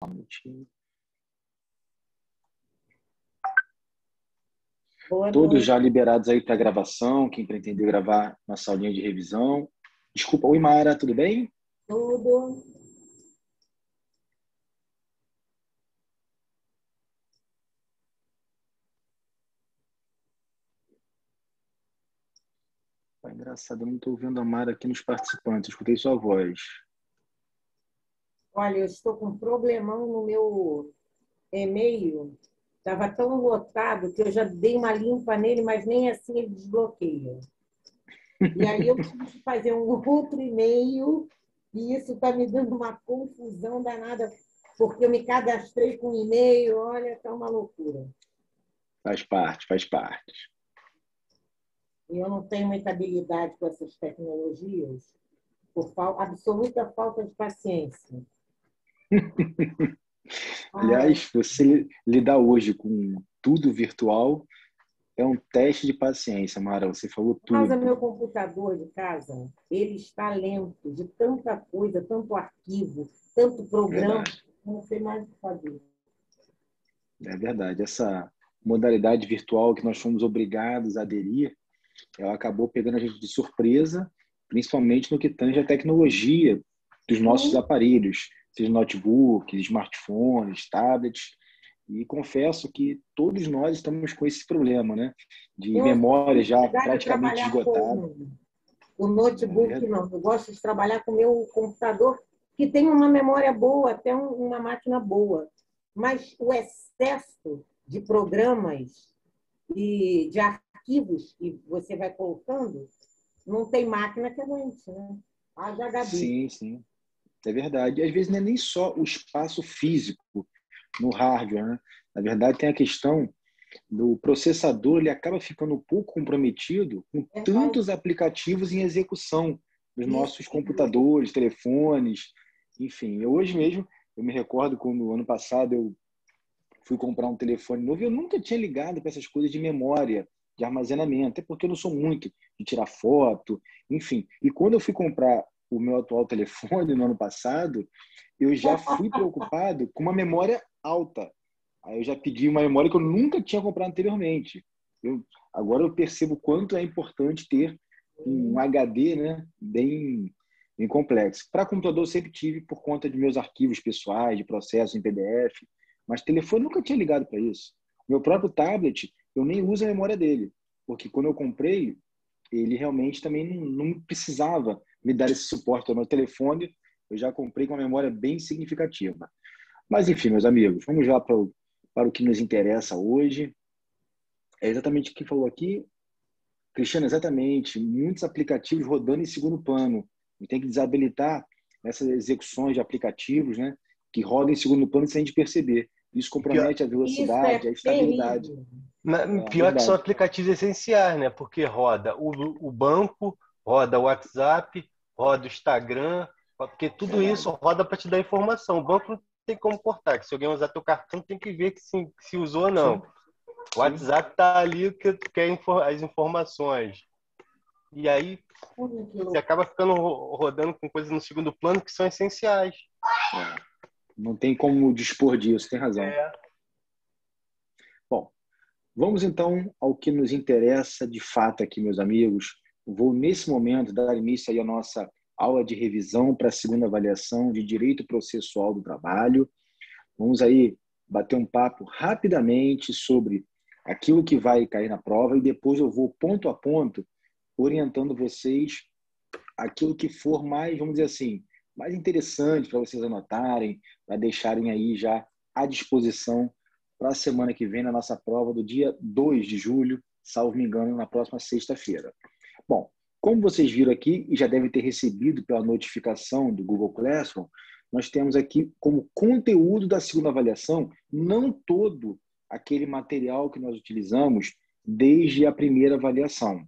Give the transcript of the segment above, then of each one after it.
Um minutinho. Boa Todos noite. já liberados aí para gravação, quem pretender gravar nossa aulinha de revisão. Desculpa, oi Mara, tudo bem? Tudo. É engraçado, eu não estou ouvindo a Mara aqui nos participantes, eu escutei sua voz. Olha, eu estou com um problemão no meu e-mail. Estava tão lotado que eu já dei uma limpa nele, mas nem assim ele desbloqueia. E aí eu tive que fazer um outro e-mail e isso está me dando uma confusão danada, porque eu me cadastrei com e-mail, olha, está uma loucura. Faz parte, faz parte. E eu não tenho muita habilidade com essas tecnologias, por absoluta falta de paciência. Ai, Aliás, você lidar hoje com tudo virtual é um teste de paciência, Mara, você falou causa tudo. meu computador de casa, ele está lento de tanta coisa, tanto arquivo, tanto programa, Verdade, não sei mais o que fazer. é verdade. Essa modalidade virtual que nós fomos obrigados a aderir, ela acabou pegando a gente de surpresa, principalmente no que tange a tecnologia dos nossos Sim, aparelhos, seja notebooks, smartphones, tablets. E confesso que todos nós estamos com esse problema, né? De eu sou memória já obrigada a praticamente trabalhar esgotada. com o É notebook, verdade. não. Eu gosto de trabalhar com o meu computador, que tem uma memória boa, até uma máquina boa. Mas o excesso de programas e de arquivos que você vai colocando, não tem máquina que aguente, né? Haja HD. Sim, sim. É verdade. E às vezes não é nem só o espaço físico no hardware, né? Na verdade, tem a questão do processador, ele acaba ficando um pouco comprometido com Verdade. tantos aplicativos em execução nos Isso. nossos computadores, telefones, enfim. Hoje mesmo, eu me recordo quando ano passado eu fui comprar um telefone novo, eu nunca tinha ligado para essas coisas de memória, de armazenamento, até porque eu não sou muito de tirar foto, enfim. E quando eu fui comprar o meu atual telefone no ano passado, eu já fui preocupado com uma memória alta. Aí eu já pedi uma memória que eu nunca tinha comprado anteriormente. Agora eu percebo o quanto é importante ter um HD, né, bem complexo. Para computador eu sempre tive por conta de meus arquivos pessoais, de processos em PDF, mas telefone eu nunca tinha ligado para isso. Meu próprio tablet, eu nem uso a memória dele, porque quando eu comprei, ele realmente também não precisava me dar esse suporte ao meu telefone. Eu já comprei com uma memória bem significativa. Mas, enfim, meus amigos, vamos lá para o que nos interessa hoje. É exatamente o que falou aqui, Cristiano, exatamente. Muitos aplicativos rodando em segundo plano. E tem que desabilitar essas execuções de aplicativos, né, que rodam em segundo plano sem a gente perceber. Isso Pior, compromete a Isso é velocidade, a estabilidade. terrível. É pior que são verdade. aplicativos essenciais, né? Porque roda o banco, roda o WhatsApp, roda o Instagram, porque tudo isso Verdade. roda para te dar informação. O banco não tem como cortar, que se alguém usar teu cartão, tem que ver que se usou ou não. Sim, O sim. WhatsApp tá ali que quer as informações. E aí Olha que você louco. acaba ficando rodando com coisas no segundo plano que são essenciais. É. Não tem como dispor disso, tem razão. É. Bom, vamos então ao que nos interessa de fato aqui, meus amigos. Vou, nesse momento, dar início aí à nossa aula de revisão para a segunda avaliação de Direito Processual do Trabalho. Vamos aí bater um papo rapidamente sobre aquilo que vai cair na prova e depois eu vou ponto a ponto orientando vocês aquilo que for mais, vamos dizer assim, mais interessante para vocês anotarem, para deixarem aí já à disposição para a semana que vem na nossa prova do dia 2 de julho, salvo me engano, na próxima sexta-feira. Bom, como vocês viram aqui e já devem ter recebido pela notificação do Google Classroom, nós temos aqui como conteúdo da segunda avaliação não todo aquele material que nós utilizamos desde a primeira avaliação.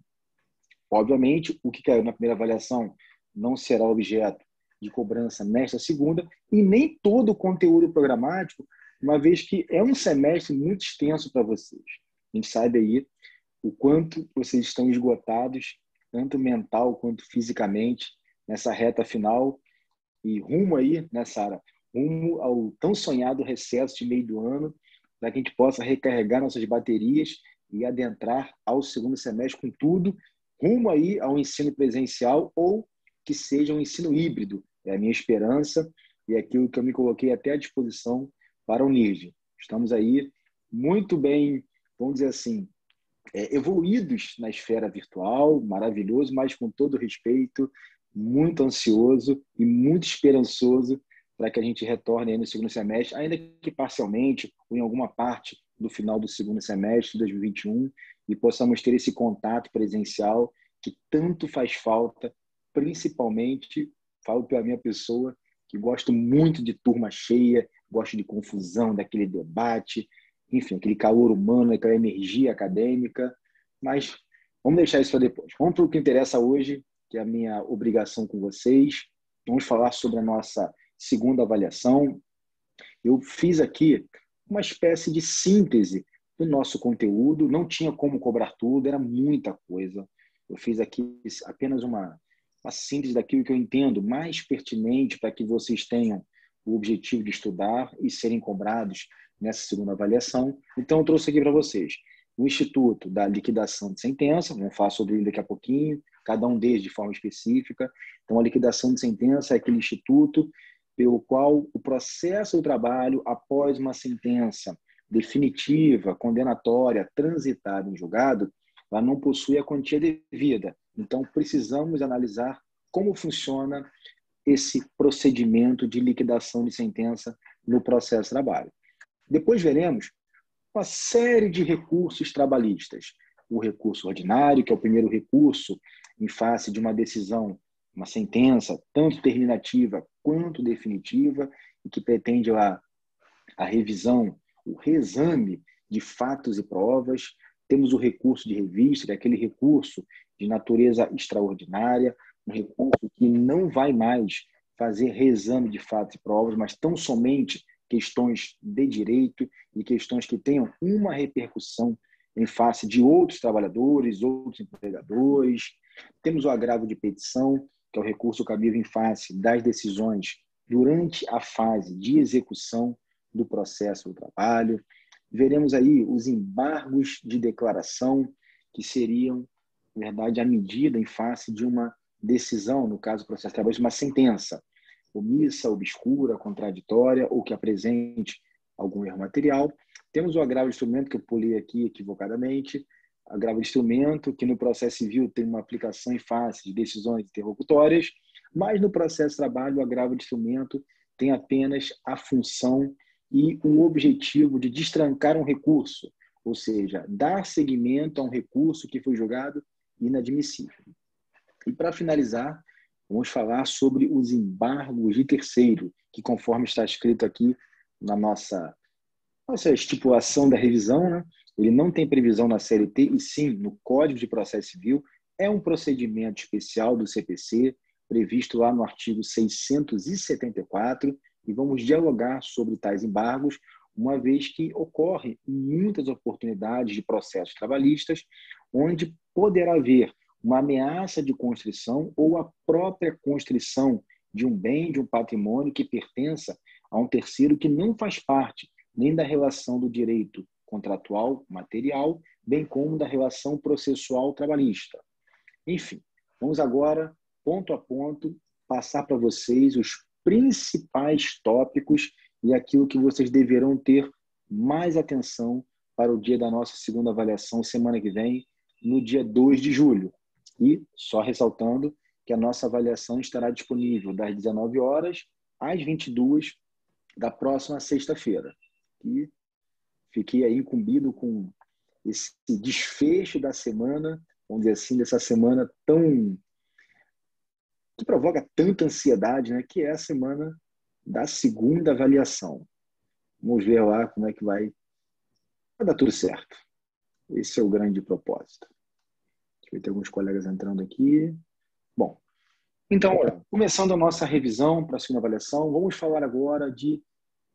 Obviamente, o que caiu na primeira avaliação não será objeto de cobrança nesta segunda e nem todo o conteúdo programático, uma vez que é um semestre muito extenso para vocês. A gente sabe aí o quanto vocês estão esgotados, tanto mental quanto fisicamente, nessa reta final e rumo aí, né, Sara? rumo ao tão sonhado recesso de meio do ano, para que a gente possa recarregar nossas baterias e adentrar ao segundo semestre com tudo, rumo aí ao ensino presencial ou que seja um ensino híbrido. É a minha esperança e é aquilo que eu me coloquei até à disposição para o NIRD. Estamos aí muito bem, vamos dizer assim, evoluídos na esfera virtual, maravilhoso, mas com todo respeito, muito ansioso e muito esperançoso para que a gente retorne aí no segundo semestre, ainda que parcialmente ou em alguma parte do final do segundo semestre de 2021 e possamos ter esse contato presencial que tanto faz falta, principalmente, falo pela minha pessoa, que gosto muito de turma cheia, gosto de confusão, daquele debate, enfim, aquele calor humano, aquela energia acadêmica, mas vamos deixar isso para depois. Vamos para o que interessa hoje, que é a minha obrigação com vocês. Vamos falar sobre a nossa segunda avaliação. Eu fiz aqui uma espécie de síntese do nosso conteúdo, não tinha como cobrar tudo, era muita coisa. Eu fiz aqui apenas uma síntese daquilo que eu entendo mais pertinente para que vocês tenham o objetivo de estudar e serem cobrados nessa segunda avaliação. Então, eu trouxe aqui para vocês o Instituto da Liquidação de Sentença, vamos falar sobre ele daqui a pouquinho, cada um deles de forma específica. Então, a liquidação de sentença é aquele instituto pelo qual o processo do trabalho, após uma sentença definitiva, condenatória, transitada em julgado, ela não possui a quantia devida. Então, precisamos analisar como funciona esse procedimento de liquidação de sentença no processo de trabalho. Depois veremos uma série de recursos trabalhistas. O recurso ordinário, que é o primeiro recurso em face de uma decisão, uma sentença, tanto terminativa quanto definitiva, e que pretende a revisão, o reexame de fatos e provas. Temos o recurso de revista, que é aquele recurso de natureza extraordinária, um recurso que não vai mais fazer reexame de fatos e provas, mas tão somente questões de direito e questões que tenham uma repercussão em face de outros trabalhadores, outros empregadores. Temos o agravo de petição, que é o recurso cabível em face das decisões durante a fase de execução do processo do trabalho. Veremos aí os embargos de declaração, que seriam, na verdade, a medida em face de uma decisão, no caso do processo de trabalho, de uma sentença omissa, obscura, contraditória ou que apresente algum erro material. Temos o agravo de instrumento, que eu pulei aqui equivocadamente, agravo de instrumento, que no processo civil tem uma aplicação em face de decisões interlocutórias, mas no processo de trabalho, o agravo de instrumento tem apenas a função e o objetivo de destrancar um recurso, ou seja, dar seguimento a um recurso que foi julgado inadmissível. E para finalizar, vamos falar sobre os embargos de terceiro, que conforme está escrito aqui na nossa estipulação da revisão, né? Ele não tem previsão na CLT, e sim no Código de Processo Civil, é um procedimento especial do CPC, previsto lá no artigo 674, e vamos dialogar sobre tais embargos, uma vez que ocorre muitas oportunidades de processos trabalhistas, onde poderá haver uma ameaça de constrição ou a própria constrição de um bem, de um patrimônio que pertença a um terceiro que não faz parte nem da relação do direito contratual material, bem como da relação processual trabalhista. Enfim, vamos agora, ponto a ponto, passar para vocês os principais tópicos e aquilo que vocês deverão ter mais atenção para o dia da nossa segunda avaliação, semana que vem, no dia 2 de julho. E, só ressaltando, que a nossa avaliação estará disponível das 19 horas às 22 da próxima sexta-feira. E fiquei aí incumbido com esse desfecho da semana, vamos dizer assim, dessa semana que provoca tanta ansiedade, né? Que é a semana da segunda avaliação. Vamos ver lá como é que vai dar tudo certo. Esse é o grande propósito. Deixa eu ver, tem alguns colegas entrando aqui. Bom, então, começando a nossa revisão para a segunda avaliação, vamos falar agora de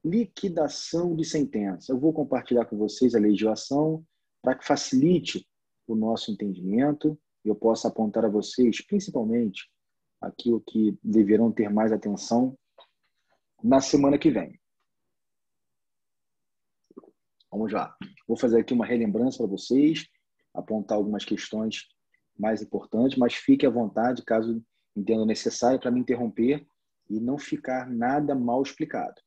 liquidação de sentença. Eu vou compartilhar com vocês a legislação para que facilite o nosso entendimento e eu possa apontar a vocês, principalmente, aquilo que deverão ter mais atenção na semana que vem. Vamos lá. Vou fazer aqui uma relembrança para vocês, apontar algumas questões mais importantes, mas fique à vontade, caso entenda necessário, para me interromper e não ficar nada mal explicado.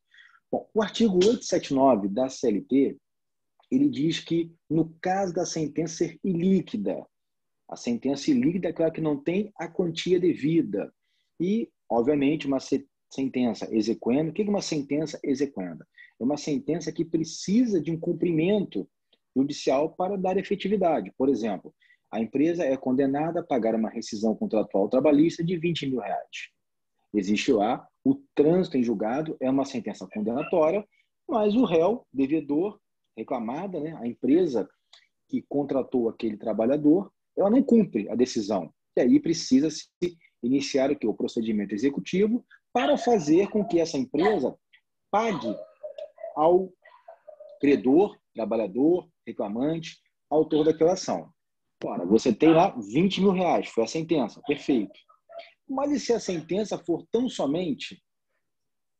Bom, o artigo 879 da CLT, ele diz que, no caso da sentença ser ilíquida, a sentença ilíquida é aquela que não tem a quantia devida. E, obviamente, uma sentença exequenda. O que é uma sentença exequenda? É uma sentença que precisa de um cumprimento judicial para dar efetividade. Por exemplo, a empresa é condenada a pagar uma rescisão contratual trabalhista de R$20 mil. Existe lá o trânsito em julgado, é uma sentença condenatória, mas o réu, devedor, reclamada, né, a empresa que contratou aquele trabalhador, ela não cumpre a decisão. E aí precisa-se iniciar o procedimento executivo para fazer com que essa empresa pague ao credor, trabalhador, reclamante, autor daquela ação. Ora, você tem lá R$20 mil, foi a sentença, perfeito. Mas e se a sentença for tão somente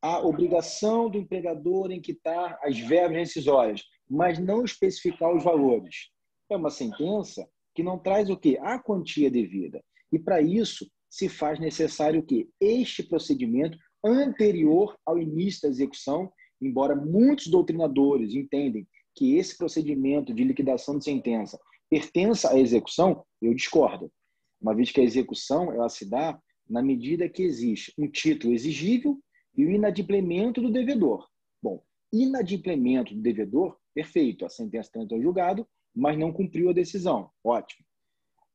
a obrigação do empregador em quitar as verbas rescisórias, mas não especificar os valores? É uma sentença que não traz o quê? A quantia devida. E para isso se faz necessário o quê? Este procedimento anterior ao início da execução, embora muitos doutrinadores entendem que esse procedimento de liquidação de sentença pertença à execução, eu discordo. Uma vez que a execução ela se dá na medida que existe um título exigível e o inadimplemento do devedor. Bom, inadimplemento do devedor, perfeito, a sentença tentou julgado, mas não cumpriu a decisão. Ótimo.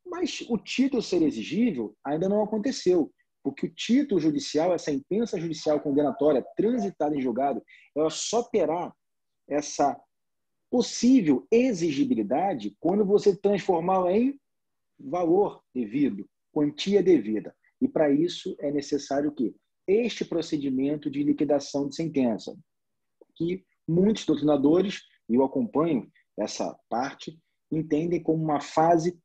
Mas o título ser exigível ainda não aconteceu, porque o título judicial, a sentença judicial condenatória transitada em julgado, ela só terá essa possível exigibilidade quando você transformá-la em valor devido, quantia devida. E para isso é necessário o quê? Este procedimento de liquidação de sentença, que muitos doutrinadores, e eu acompanho essa parte, entendem como uma fase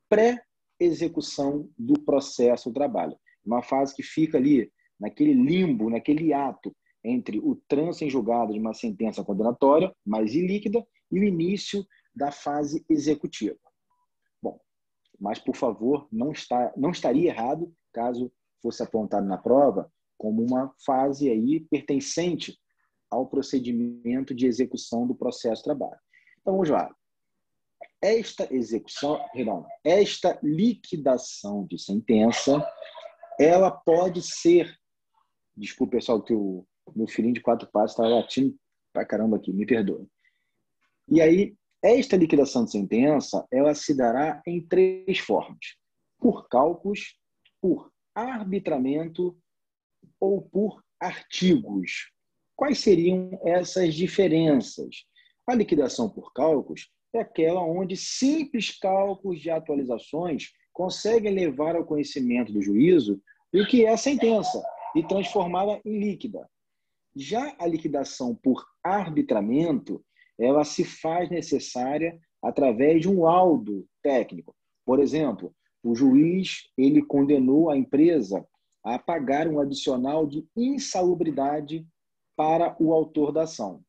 pré-execução do processo do trabalho. Uma fase que fica ali, naquele limbo, naquele ato entre o trânsito em julgado de uma sentença condenatória, mais ilíquida, e o início da fase executiva. Bom, mas, por favor, não estaria errado caso fosse apontado na prova como uma fase aí pertencente ao procedimento de execução do processo de trabalho. Então, vamos lá. Esta liquidação de sentença, ela pode ser... Desculpa, pessoal, que o meu filhinho de 4 passos está latindo pra caramba aqui, me perdoe. E aí, esta liquidação de sentença, ela se dará em 3 formas: por cálculos, por arbitramento ou por artigos. Quais seriam essas diferenças? A liquidação por cálculos é aquela onde simples cálculos de atualizações conseguem levar ao conhecimento do juízo o que é a sentença e transformá-la em líquida. Já a liquidação por arbitramento, ela se faz necessária através de um laudo técnico. Por exemplo, o juiz ele condenou a empresa a pagar um adicional de insalubridade para o autor da ação.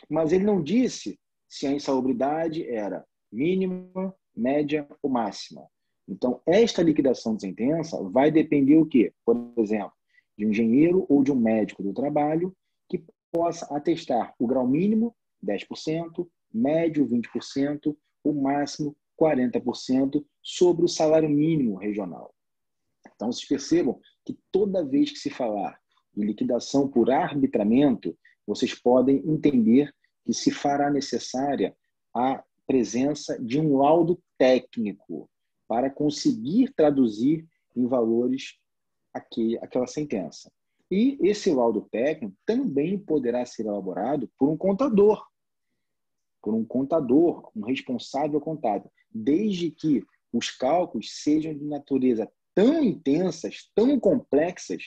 Mas ele não disse se a insalubridade era mínima, média ou máxima. Então, esta liquidação de sentença vai depender o quê? Por exemplo, de um engenheiro ou de um médico do trabalho que possa atestar o grau mínimo, 10%, médio, 20%, o máximo, 40% sobre o salário mínimo regional. Então, vocês percebam que toda vez que se falar de liquidação por arbitramento, vocês podem entender que se fará necessária a presença de um laudo técnico para conseguir traduzir em valores aquela sentença. E esse laudo técnico também poderá ser elaborado por um contador, um responsável contábil, desde que os cálculos sejam de natureza tão intensas, tão complexas,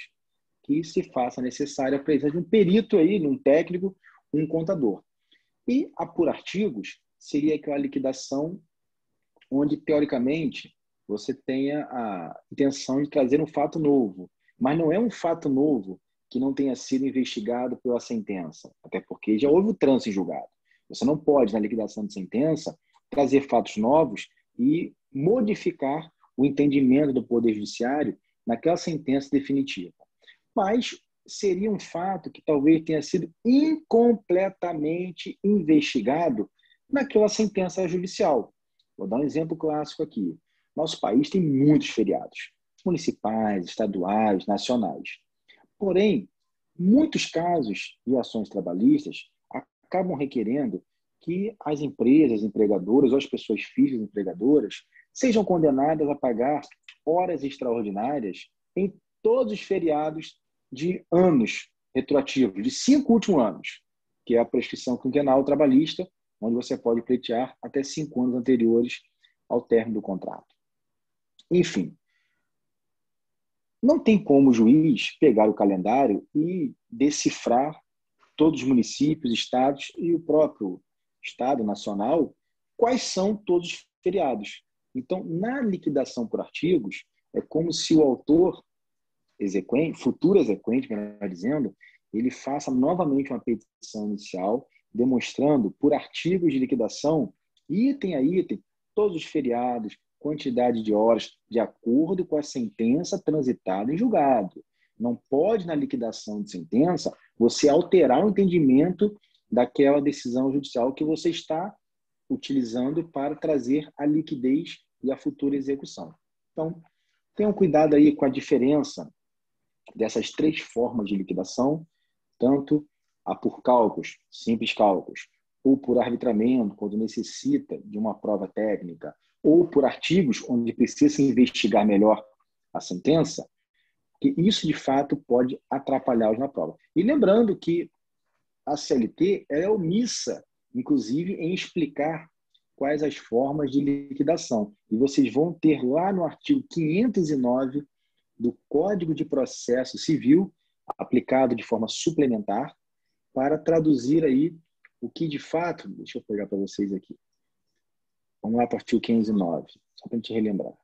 que se faça necessária a presença de um perito aí, de um técnico, um contador. E a por artigos seria aquela liquidação onde, teoricamente, você tenha a intenção de trazer um fato novo, mas não é um fato novo que não tenha sido investigado pela sentença, até porque já houve o trânsito em julgado. Você não pode, na liquidação de sentença, trazer fatos novos e modificar o entendimento do Poder Judiciário naquela sentença definitiva. Mas seria um fato que talvez tenha sido incompletamente investigado naquela sentença judicial. Vou dar um exemplo clássico aqui. Nosso país tem muitos feriados, municipais, estaduais, nacionais. Porém, muitos casos de ações trabalhistas acabam requerendo que as empresas empregadoras ou as pessoas físicas empregadoras sejam condenadas a pagar horas extraordinárias em todos os feriados de anos retroativos, de 5 últimos anos, que é a prescrição quinquenal trabalhista, onde você pode pleitear até 5 anos anteriores ao término do contrato. Enfim, não tem como o juiz pegar o calendário e decifrar todos os municípios, estados e o próprio Estado Nacional quais são todos os feriados. Então, na liquidação por artigos, é como se o autor exequente, futuro exequente, melhor dizendo, ele faça novamente uma petição inicial, demonstrando por artigos de liquidação, item a item, todos os feriados, quantidade de horas, de acordo com a sentença transitada em julgado. Não pode, na liquidação de sentença, você alterar o entendimento daquela decisão judicial que você está utilizando para trazer a liquidez e a futura execução. Então, tenham cuidado aí com a diferença dessas 3 formas de liquidação, tanto a por cálculos, simples cálculos, ou por arbitramento, quando necessita de uma prova técnica, ou por artigos, onde precisa investigar melhor a sentença, que isso, de fato, pode atrapalhá-los na prova. E lembrando que a CLT é omissa, inclusive, em explicar quais as formas de liquidação. E vocês vão ter lá no artigo 509 do Código de Processo Civil, aplicado de forma suplementar, para traduzir aí o que, de fato... Deixa eu pegar para vocês aqui. Vamos lá para o artigo 509, só para a gente relembrar.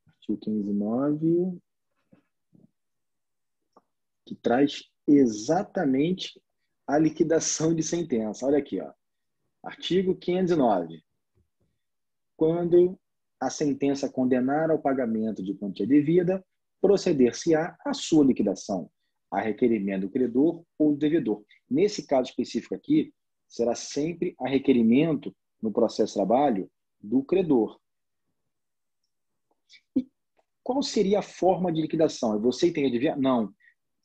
Artigo 509, que traz exatamente a liquidação de sentença. Olha aqui, ó. Artigo 509. Quando a sentença condenar ao pagamento de quantia devida, proceder-se-á a sua liquidação, a requerimento do credor ou do devedor. Nesse caso específico aqui, será sempre a requerimento no processo de trabalho do credor. E qual seria a forma de liquidação? Você tem que adivinhar? Não.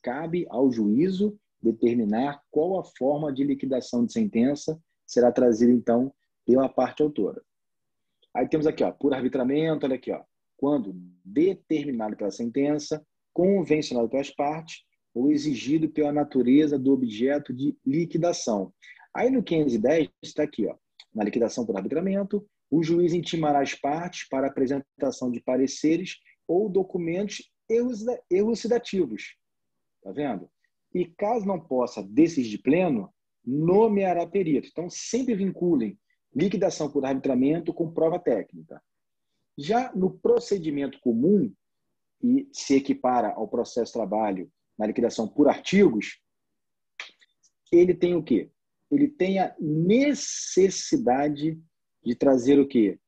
Cabe ao juízo determinar qual a forma de liquidação de sentença será trazida, então, pela parte autora. Aí temos aqui, ó, por arbitramento, olha aqui, ó, quando determinado pela sentença, convencionado pelas partes ou exigido pela natureza do objeto de liquidação. Aí no 510 está aqui, ó, na liquidação por arbitramento, o juiz intimará as partes para apresentação de pareceres ou documentos elucidativos. Tá vendo? E caso não possa decidir de pleno, nomeará perito. Então, sempre vinculem liquidação por arbitramento com prova técnica. Já no procedimento comum, e se equipara ao processo de trabalho na liquidação por artigos, ele tem o quê? Ele tem a necessidade de trazer o quê?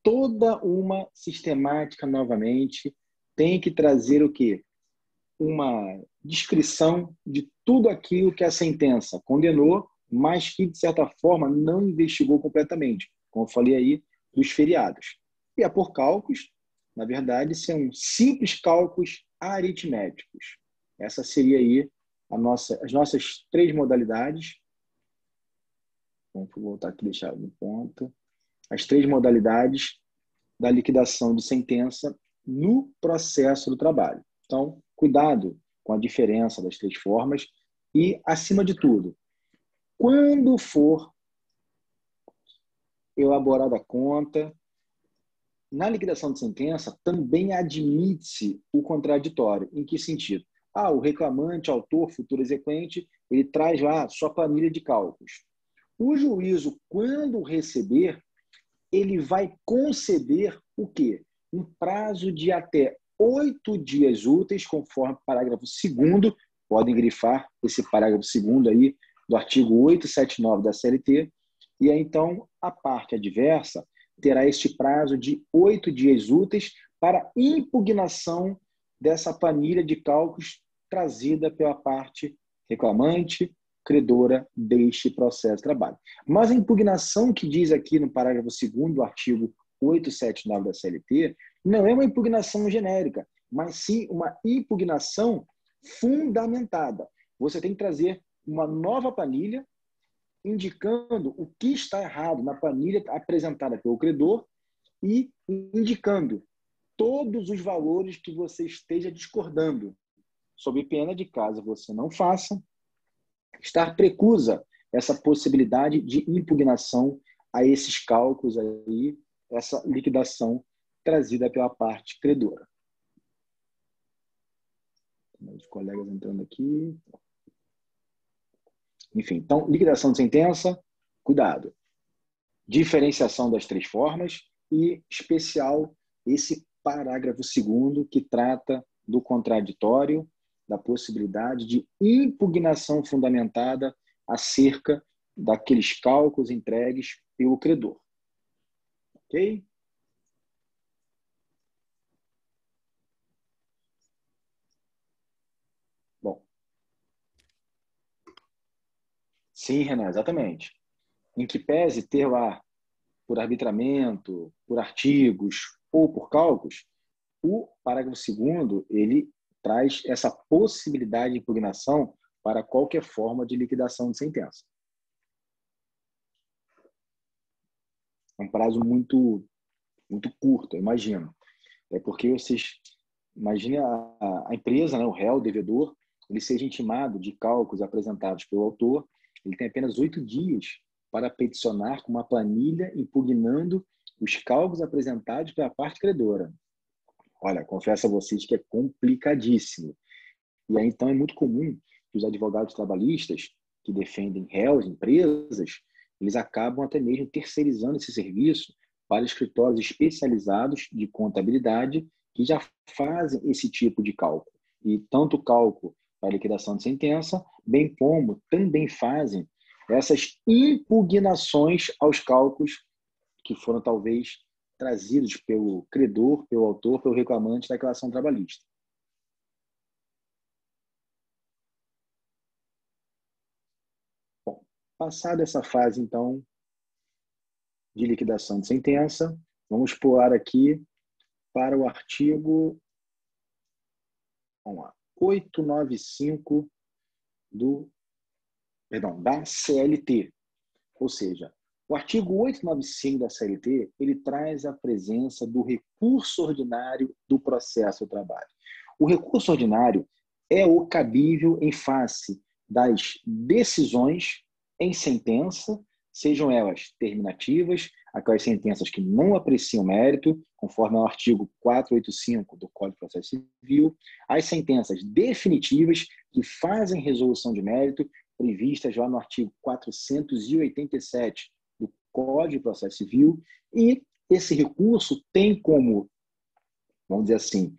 Toda uma sistemática novamente, tem que trazer o quê? Uma descrição de tudo aquilo que a sentença condenou, mas que, de certa forma, não investigou completamente, como eu falei aí, dos feriados. E a por cálculos, na verdade, são simples cálculos aritméticos. Essa seria aí as nossas 3 modalidades. Vamos voltar aqui e deixar no ponto. As 3 modalidades da liquidação de sentença no processo do trabalho. Então, cuidado com a diferença das 3 formas e, acima de tudo, quando for elaborada a conta, na liquidação de sentença também admite-se o contraditório. Em que sentido? O reclamante, autor, futuro exequente, ele traz lá sua planilha de cálculos. O juízo, quando receber, ele vai conceder o quê? Um prazo de até 8 dias úteis, conforme o parágrafo 2º, podem grifar esse parágrafo 2º aí do artigo 879 da CLT, e aí, então, a parte adversa terá este prazo de 8 dias úteis para impugnação dessa planilha de cálculos trazida pela parte reclamante, credora deste processo de trabalho. Mas a impugnação que diz aqui no parágrafo 2º do artigo 879 da CLT não é uma impugnação genérica, mas sim uma impugnação fundamentada. Você tem que trazer uma nova planilha indicando o que está errado na planilha apresentada pelo credor e indicando todos os valores que você esteja discordando, sob pena de, caso você não faça, estar precusa essa possibilidade de impugnação a esses cálculos aí, essa liquidação trazida pela parte credora. Os colegas entrando aqui. Enfim, então, liquidação de sentença, cuidado. Diferenciação das 3 formas e, especial, esse parágrafo 2º que trata do contraditório, da possibilidade de impugnação fundamentada acerca daqueles cálculos entregues pelo credor. Ok? Bom. Sim, Renan, exatamente. Em que pese ter lá, por arbitramento, por artigos ou por cálculos, o parágrafo 2º, ele traz essa possibilidade de impugnação para qualquer forma de liquidação de sentença. É um prazo muito curto, eu imagino. É porque vocês imaginem a empresa, né, o réu, o devedor, ele seja intimado de cálculos apresentados pelo autor, ele tem apenas 8 dias para peticionar com uma planilha impugnando os cálculos apresentados pela parte credora. Olha, confesso a vocês que é complicadíssimo. E aí, então, é muito comum que os advogados trabalhistas que defendem réus, empresas, eles acabam até mesmo terceirizando esse serviço para escritórios especializados de contabilidade que já fazem esse tipo de cálculo. E tanto o cálculo para liquidação de sentença, bem como também fazem essas impugnações aos cálculos que foram talvez trazidos pelo credor, pelo autor, pelo reclamante daquela ação trabalhista. Bom, passada essa fase, então, de liquidação de sentença, vamos pular aqui para o artigo 895 da CLT. Ou seja, o artigo 895 da CLT, ele traz a presença do recurso ordinário do processo do trabalho. O recurso ordinário é o cabível em face das decisões em sentença, sejam elas terminativas, aquelas sentenças que não apreciam mérito, conforme ao artigo 485 do Código de Processo Civil, as sentenças definitivas que fazem resolução de mérito, previstas lá no artigo 487 do Código de Processo Civil, e esse recurso tem como, vamos dizer assim,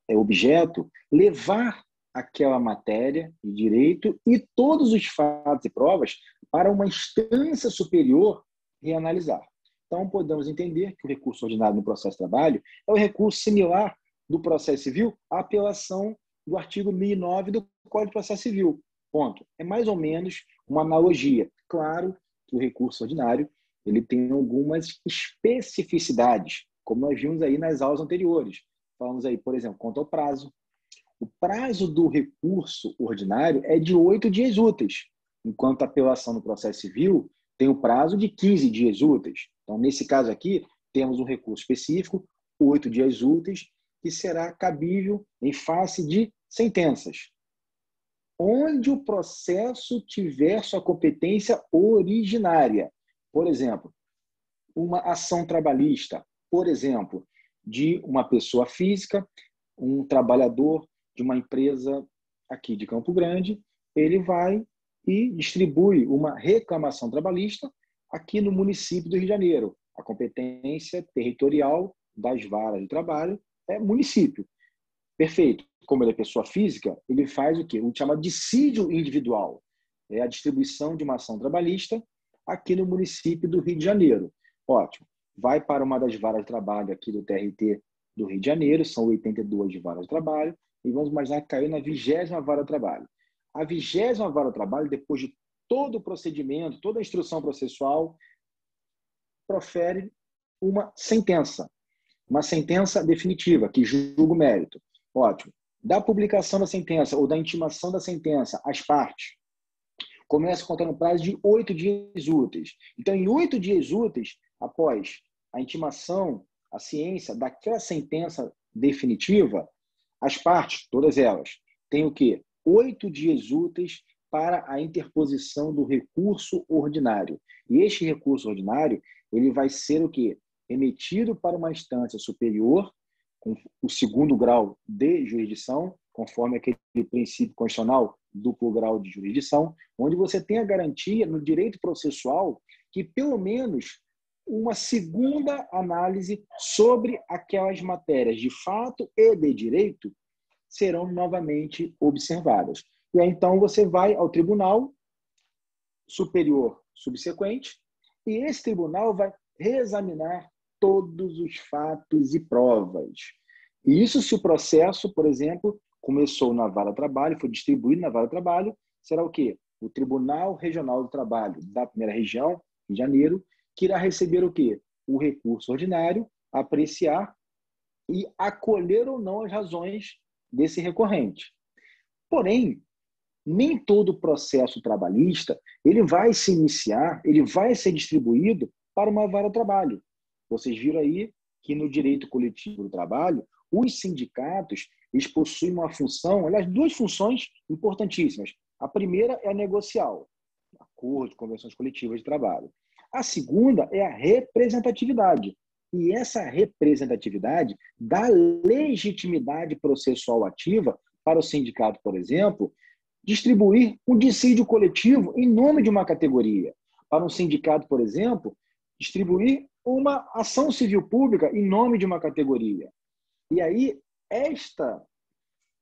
objeto levar aquela matéria de direito e todos os fatos e provas para uma instância superior reanalisar. Então, podemos entender que o recurso ordinário no processo de trabalho é o recurso similar do processo civil à apelação do artigo 1009 do Código de Processo Civil. Ponto. É mais ou menos uma analogia. Claro que o recurso ordinário ele tem algumas especificidades, como nós vimos aí nas aulas anteriores. Falamos aí, por exemplo, quanto ao prazo. O prazo do recurso ordinário é de 8 dias úteis, enquanto a apelação no processo civil tem o prazo de 15 dias úteis. Então, nesse caso aqui, temos um recurso específico, 8 dias úteis, que será cabível em face de sentenças, onde o processo tiver sua competência originária. Por exemplo, uma ação trabalhista, por exemplo, de uma pessoa física, um trabalhador de uma empresa aqui de Campo Grande, ele vai e distribui uma reclamação trabalhista aqui no município do Rio de Janeiro. A competência territorial das varas de trabalho é município. Perfeito. Como ele é pessoa física, ele faz o quê? O chamado dissídio individual. É a distribuição de uma ação trabalhista aqui no município do Rio de Janeiro. Ótimo. Vai para uma das varas de trabalho aqui do TRT do Rio de Janeiro, são 82 de varas de trabalho, e vamos imaginar que caiu na 20ª vara de trabalho. A 20ª vara de trabalho, depois de todo o procedimento, toda a instrução processual, profere uma sentença definitiva, que julga o mérito. Ótimo. Da publicação da sentença ou da intimação da sentença, as partes começa a contar no prazo de 8 dias úteis. Então, em 8 dias úteis, após a intimação, a ciência daquela sentença definitiva, as partes, todas elas, têm o quê? 8 dias úteis para a interposição do recurso ordinário. E este recurso ordinário, ele vai ser o quê? Remetido para uma instância superior, com o 2º grau de jurisdição, conforme aquele princípio constitucional, duplo grau de jurisdição, onde você tem a garantia no direito processual que pelo menos uma segunda análise sobre aquelas matérias de fato e de direito serão novamente observadas. E aí, então, você vai ao tribunal superior subsequente e esse tribunal vai reexaminar todos os fatos e provas. E isso se o processo, por exemplo, começou na vara de trabalho, foi distribuído na vara de trabalho, será o quê? O Tribunal Regional do Trabalho da primeira região, Rio de Janeiro, que irá receber o quê? O recurso ordinário, apreciar e acolher ou não as razões desse recorrente. Porém, nem todo processo trabalhista ele vai se iniciar, ele vai ser distribuído para uma vara de trabalho. Vocês viram aí que no direito coletivo do trabalho, os sindicatos eles possuem uma função, aliás, 2 funções importantíssimas. A primeira é a negocial, acordo, convenções coletivas de trabalho. A segunda é a representatividade. E essa representatividade dá legitimidade processual ativa para o sindicato, por exemplo, distribuir um dissídio coletivo em nome de uma categoria. Para um sindicato, por exemplo, distribuir uma ação civil pública em nome de uma categoria. E aí, esta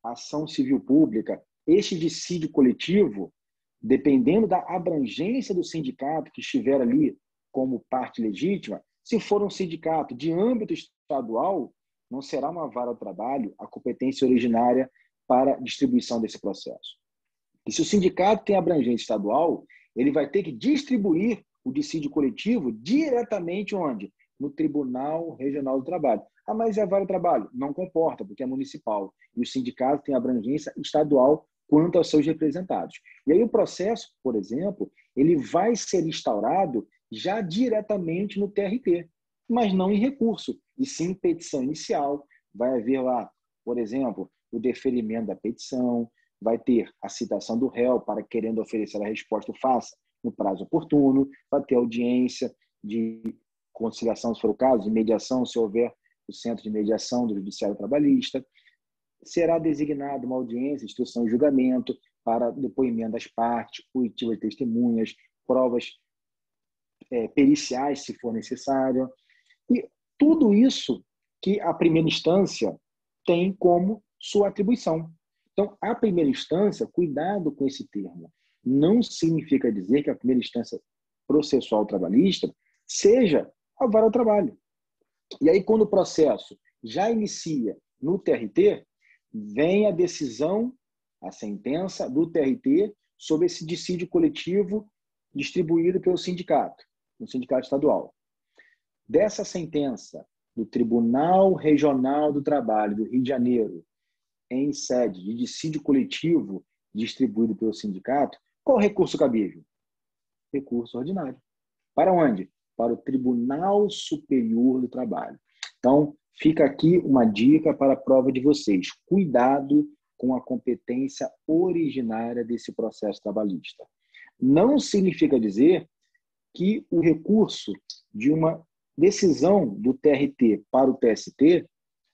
ação civil pública, este dissídio coletivo, dependendo da abrangência do sindicato que estiver ali como parte legítima, se for um sindicato de âmbito estadual, não será uma vara de trabalho a competência originária para distribuição desse processo. E se o sindicato tem abrangência estadual, ele vai ter que distribuir o dissídio coletivo diretamente onde? No Tribunal Regional do Trabalho. Ah, mas é a vara de trabalho? Não comporta, porque é municipal. E o sindicato tem abrangência estadual quanto aos seus representados. E aí o processo, por exemplo, ele vai ser instaurado já diretamente no TRT, mas não em recurso, e sim em petição inicial. Vai haver lá, por exemplo, o deferimento da petição, vai ter a citação do réu para, querendo oferecer a resposta, faça no prazo oportuno, vai ter audiência de conciliação, se for o caso, de mediação, se houver o centro de mediação do Judiciário Trabalhista. Será designada uma audiência, instrução e julgamento para depoimento das partes, oitiva de testemunhas, provas periciais, se for necessário. E tudo isso que a primeira instância tem como sua atribuição. Então, a primeira instância, cuidado com esse termo, não significa dizer que a primeira instância processual trabalhista seja a vara de trabalho. E aí, quando o processo já inicia no TRT, vem a decisão, a sentença do TRT sobre esse dissídio coletivo distribuído pelo sindicato, no sindicato estadual. Dessa sentença do Tribunal Regional do Trabalho do Rio de Janeiro, em sede de dissídio coletivo distribuído pelo sindicato, qual o recurso cabível? Recurso ordinário. Para onde? Para o Tribunal Superior do Trabalho. Então, fica aqui uma dica para a prova de vocês. Cuidado com a competência originária desse processo trabalhista. Não significa dizer que o recurso de uma decisão do TRT para o TST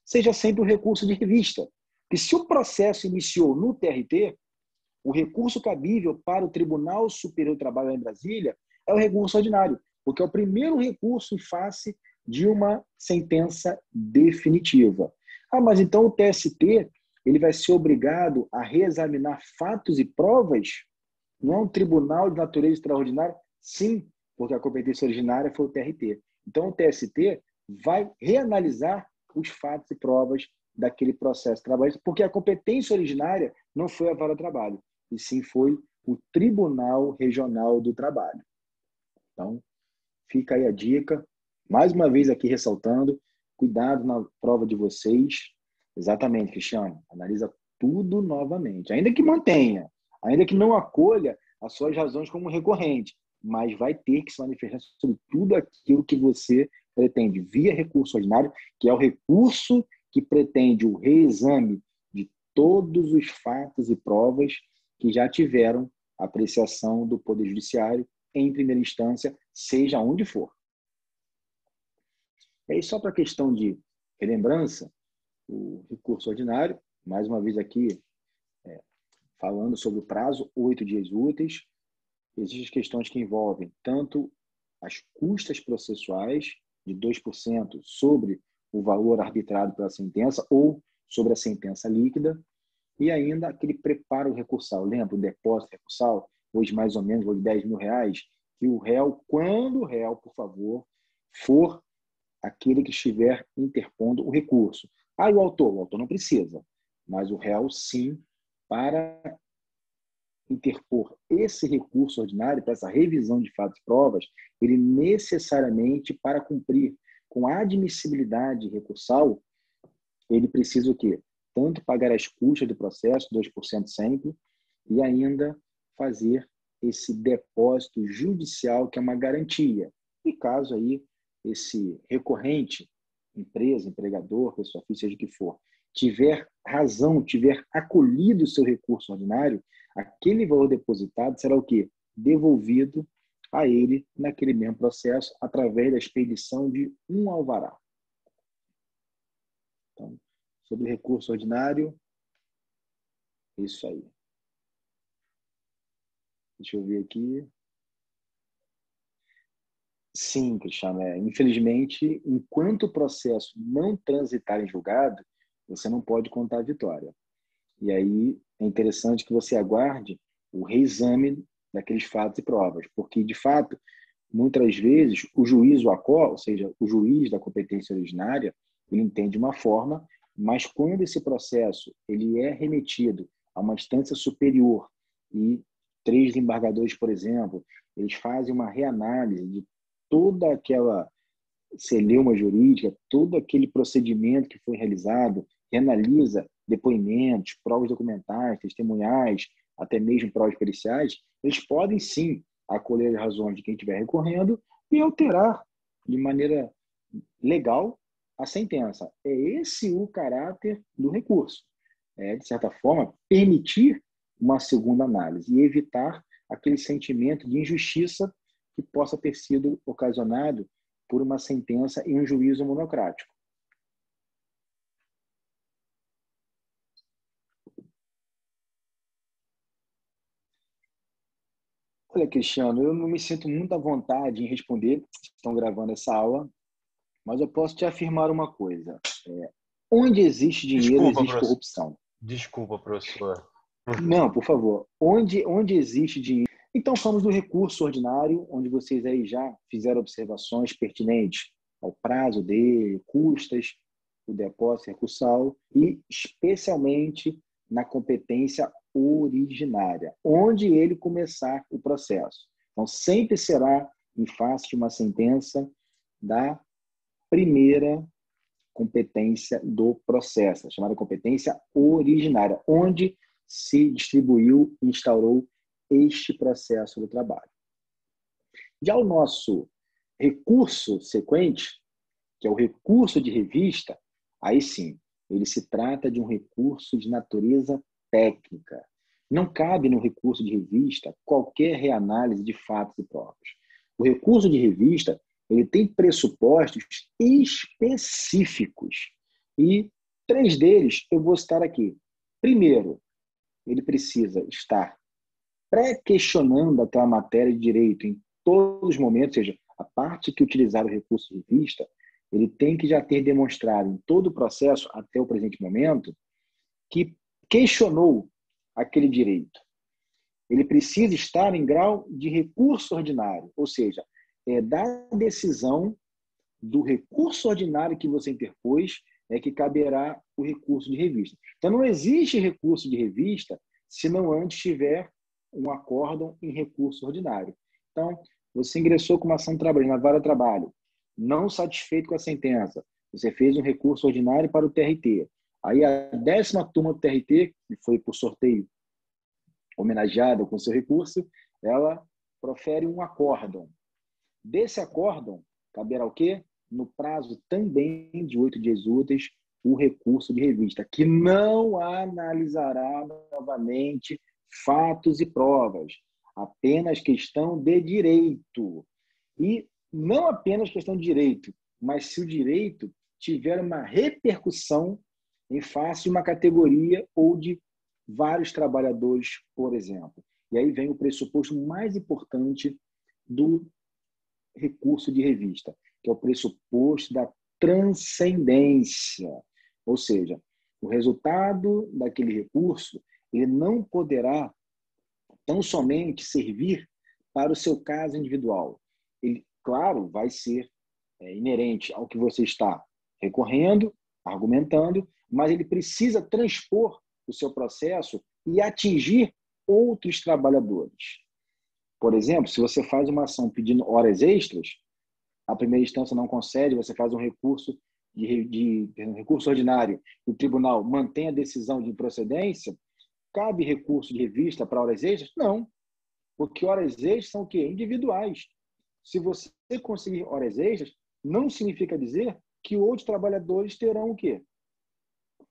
seja sempre um recurso de revista. Que se o processo iniciou no TRT, o recurso cabível para o Tribunal Superior do Trabalho em Brasília é o recurso ordinário, porque é o primeiro recurso em face de uma sentença definitiva. Ah, mas então o TST ele vai ser obrigado a reexaminar fatos e provas? Não é um tribunal de natureza extraordinária? Sim, porque a competência originária foi o TRT. Então, o TST vai reanalisar os fatos e provas daquele processo trabalhista, porque a competência originária não foi a Vara do Trabalho, e sim foi o Tribunal Regional do Trabalho. Então, fica aí a dica. Mais uma vez aqui ressaltando, cuidado na prova de vocês. Exatamente, Cristiano. Analisa tudo novamente. Ainda que mantenha, ainda que não acolha as suas razões como recorrente, mas vai ter que se manifestar sobre tudo aquilo que você pretende via recurso ordinário, que é o recurso que pretende o reexame de todos os fatos e provas que já tiveram apreciação do Poder Judiciário em primeira instância, seja onde for. E aí, só para a questão de relembrança, o recurso ordinário, mais uma vez aqui, falando sobre o prazo, 8 dias úteis, existem questões que envolvem tanto as custas processuais de 2% sobre o valor arbitrado pela sentença ou sobre a sentença líquida, e ainda aquele preparo recursal. Lembra o depósito recursal? Hoje, mais ou menos, de R$10.000, que o réu, quando o réu, por favor, for aquele que estiver interpondo o recurso. Ah, e o autor não precisa, mas o réu, sim, para interpor esse recurso ordinário, para essa revisão de fatos e provas, ele necessariamente, para cumprir com a admissibilidade recursal, ele precisa o quê? Tanto pagar as custas do processo, 2% sempre, e ainda fazer esse depósito judicial, que é uma garantia. E caso aí esse recorrente, empresa, empregador, pessoa física, seja o que for, tiver razão, tiver acolhido o seu recurso ordinário, aquele valor depositado será o quê? Devolvido a ele naquele mesmo processo, através da expedição de um alvará. Então, sobre recurso ordinário, isso aí. Deixa eu ver aqui. Sim, Cristiano. Infelizmente, enquanto o processo não transitar em julgado, você não pode contar a vitória. E aí é interessante que você aguarde o reexame daqueles fatos e provas, porque, de fato, muitas vezes o juiz, o ACO, ou seja, o juiz da competência originária, ele entende uma forma, mas quando esse processo ele é remetido a uma instância superior e 3 desembargadores, por exemplo, eles fazem uma reanálise de toda aquela celeuma jurídica, todo aquele procedimento que foi realizado, reanalisa depoimentos, provas documentais, testemunhais, até mesmo provas periciais, eles podem sim acolher as razões de quem estiver recorrendo e alterar de maneira legal a sentença. É esse o caráter do recurso. De certa forma, permitir uma segunda análise e evitar aquele sentimento de injustiça que possa ter sido ocasionado por uma sentença em um juízo monocrático. Olha, Cristiano, eu não me sinto muito à vontade em responder, estão gravando essa aula, mas eu posso te afirmar uma coisa. Onde existe dinheiro, existe corrupção. Desculpa, professor. Não, por favor. Onde existe dinheiro... Então, falamos do recurso ordinário, onde vocês aí já fizeram observações pertinentes ao prazo dele, custas, o depósito recursal e, especialmente, na competência originária, onde ele começar o processo. Então, sempre será em face de uma sentença da primeira competência do processo, a chamada competência originária, onde se distribuiu e instaurou este processo do trabalho. Já o nosso recurso sequente, que é o recurso de revista, aí sim, ele se trata de um recurso de natureza técnica. Não cabe no recurso de revista qualquer reanálise de fatos e provas. O recurso de revista, ele tem pressupostos específicos e 3 deles eu vou citar aqui. Primeiro, ele precisa estar pré-questionando aquela matéria de direito em todos os momentos, ou seja, a parte que utilizar o recurso de revista, ele tem que já ter demonstrado em todo o processo, até o presente momento, que questionou aquele direito. Ele precisa estar em grau de recurso ordinário, ou seja, é da decisão do recurso ordinário que você interpôs é que caberá o recurso de revista. Então, não existe recurso de revista se não antes tiver um acórdão em recurso ordinário. Então, você ingressou com uma ação de trabalho na vara de trabalho, não satisfeito com a sentença, você fez um recurso ordinário para o TRT. Aí a 10ª turma do TRT, que foi por sorteio homenageada com seu recurso, ela profere um acórdão. Desse acórdão, caberá o quê? No prazo também de 8 dias úteis, o recurso de revista, que não analisará novamente fatos e provas, apenas questão de direito. E não apenas questão de direito, mas se o direito tiver uma repercussão em face de uma categoria ou de vários trabalhadores, por exemplo. E aí vem o pressuposto mais importante do recurso de revista, que é o pressuposto da transcendência. Ou seja, o resultado daquele recurso ele não poderá tão somente servir para o seu caso individual. Ele, claro, vai ser inerente ao que você está recorrendo, argumentando, mas ele precisa transpor o seu processo e atingir outros trabalhadores. Por exemplo, se você faz uma ação pedindo horas extras, a primeira instância não concede, você faz um recurso recurso ordinário, o tribunal mantém a decisão de improcedência, cabe recurso de revista para horas extras? Não, porque horas extras são o quê? Individuais. Se você conseguir horas extras, não significa dizer que outros trabalhadores terão o quê?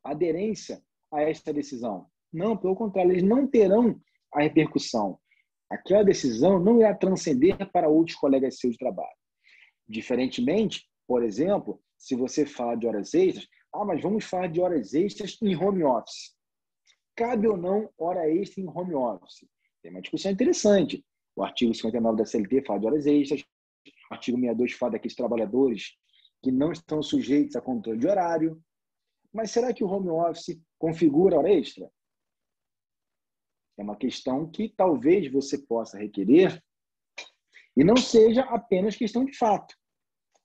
Aderência a esta decisão. Não, pelo contrário, eles não terão a repercussão. Aquela decisão não irá transcender para outros colegas seus de trabalho. Diferentemente, por exemplo, se você fala de horas extras, mas vamos falar de horas extras em home office. Cabe ou não hora extra em home office? Tem uma discussão interessante. O artigo 59 da CLT fala de horas extras, o artigo 62 fala daqueles trabalhadores que não estão sujeitos a controle de horário. Mas será que o home office configura hora extra? É uma questão que talvez você possa requerer e não seja apenas questão de fato.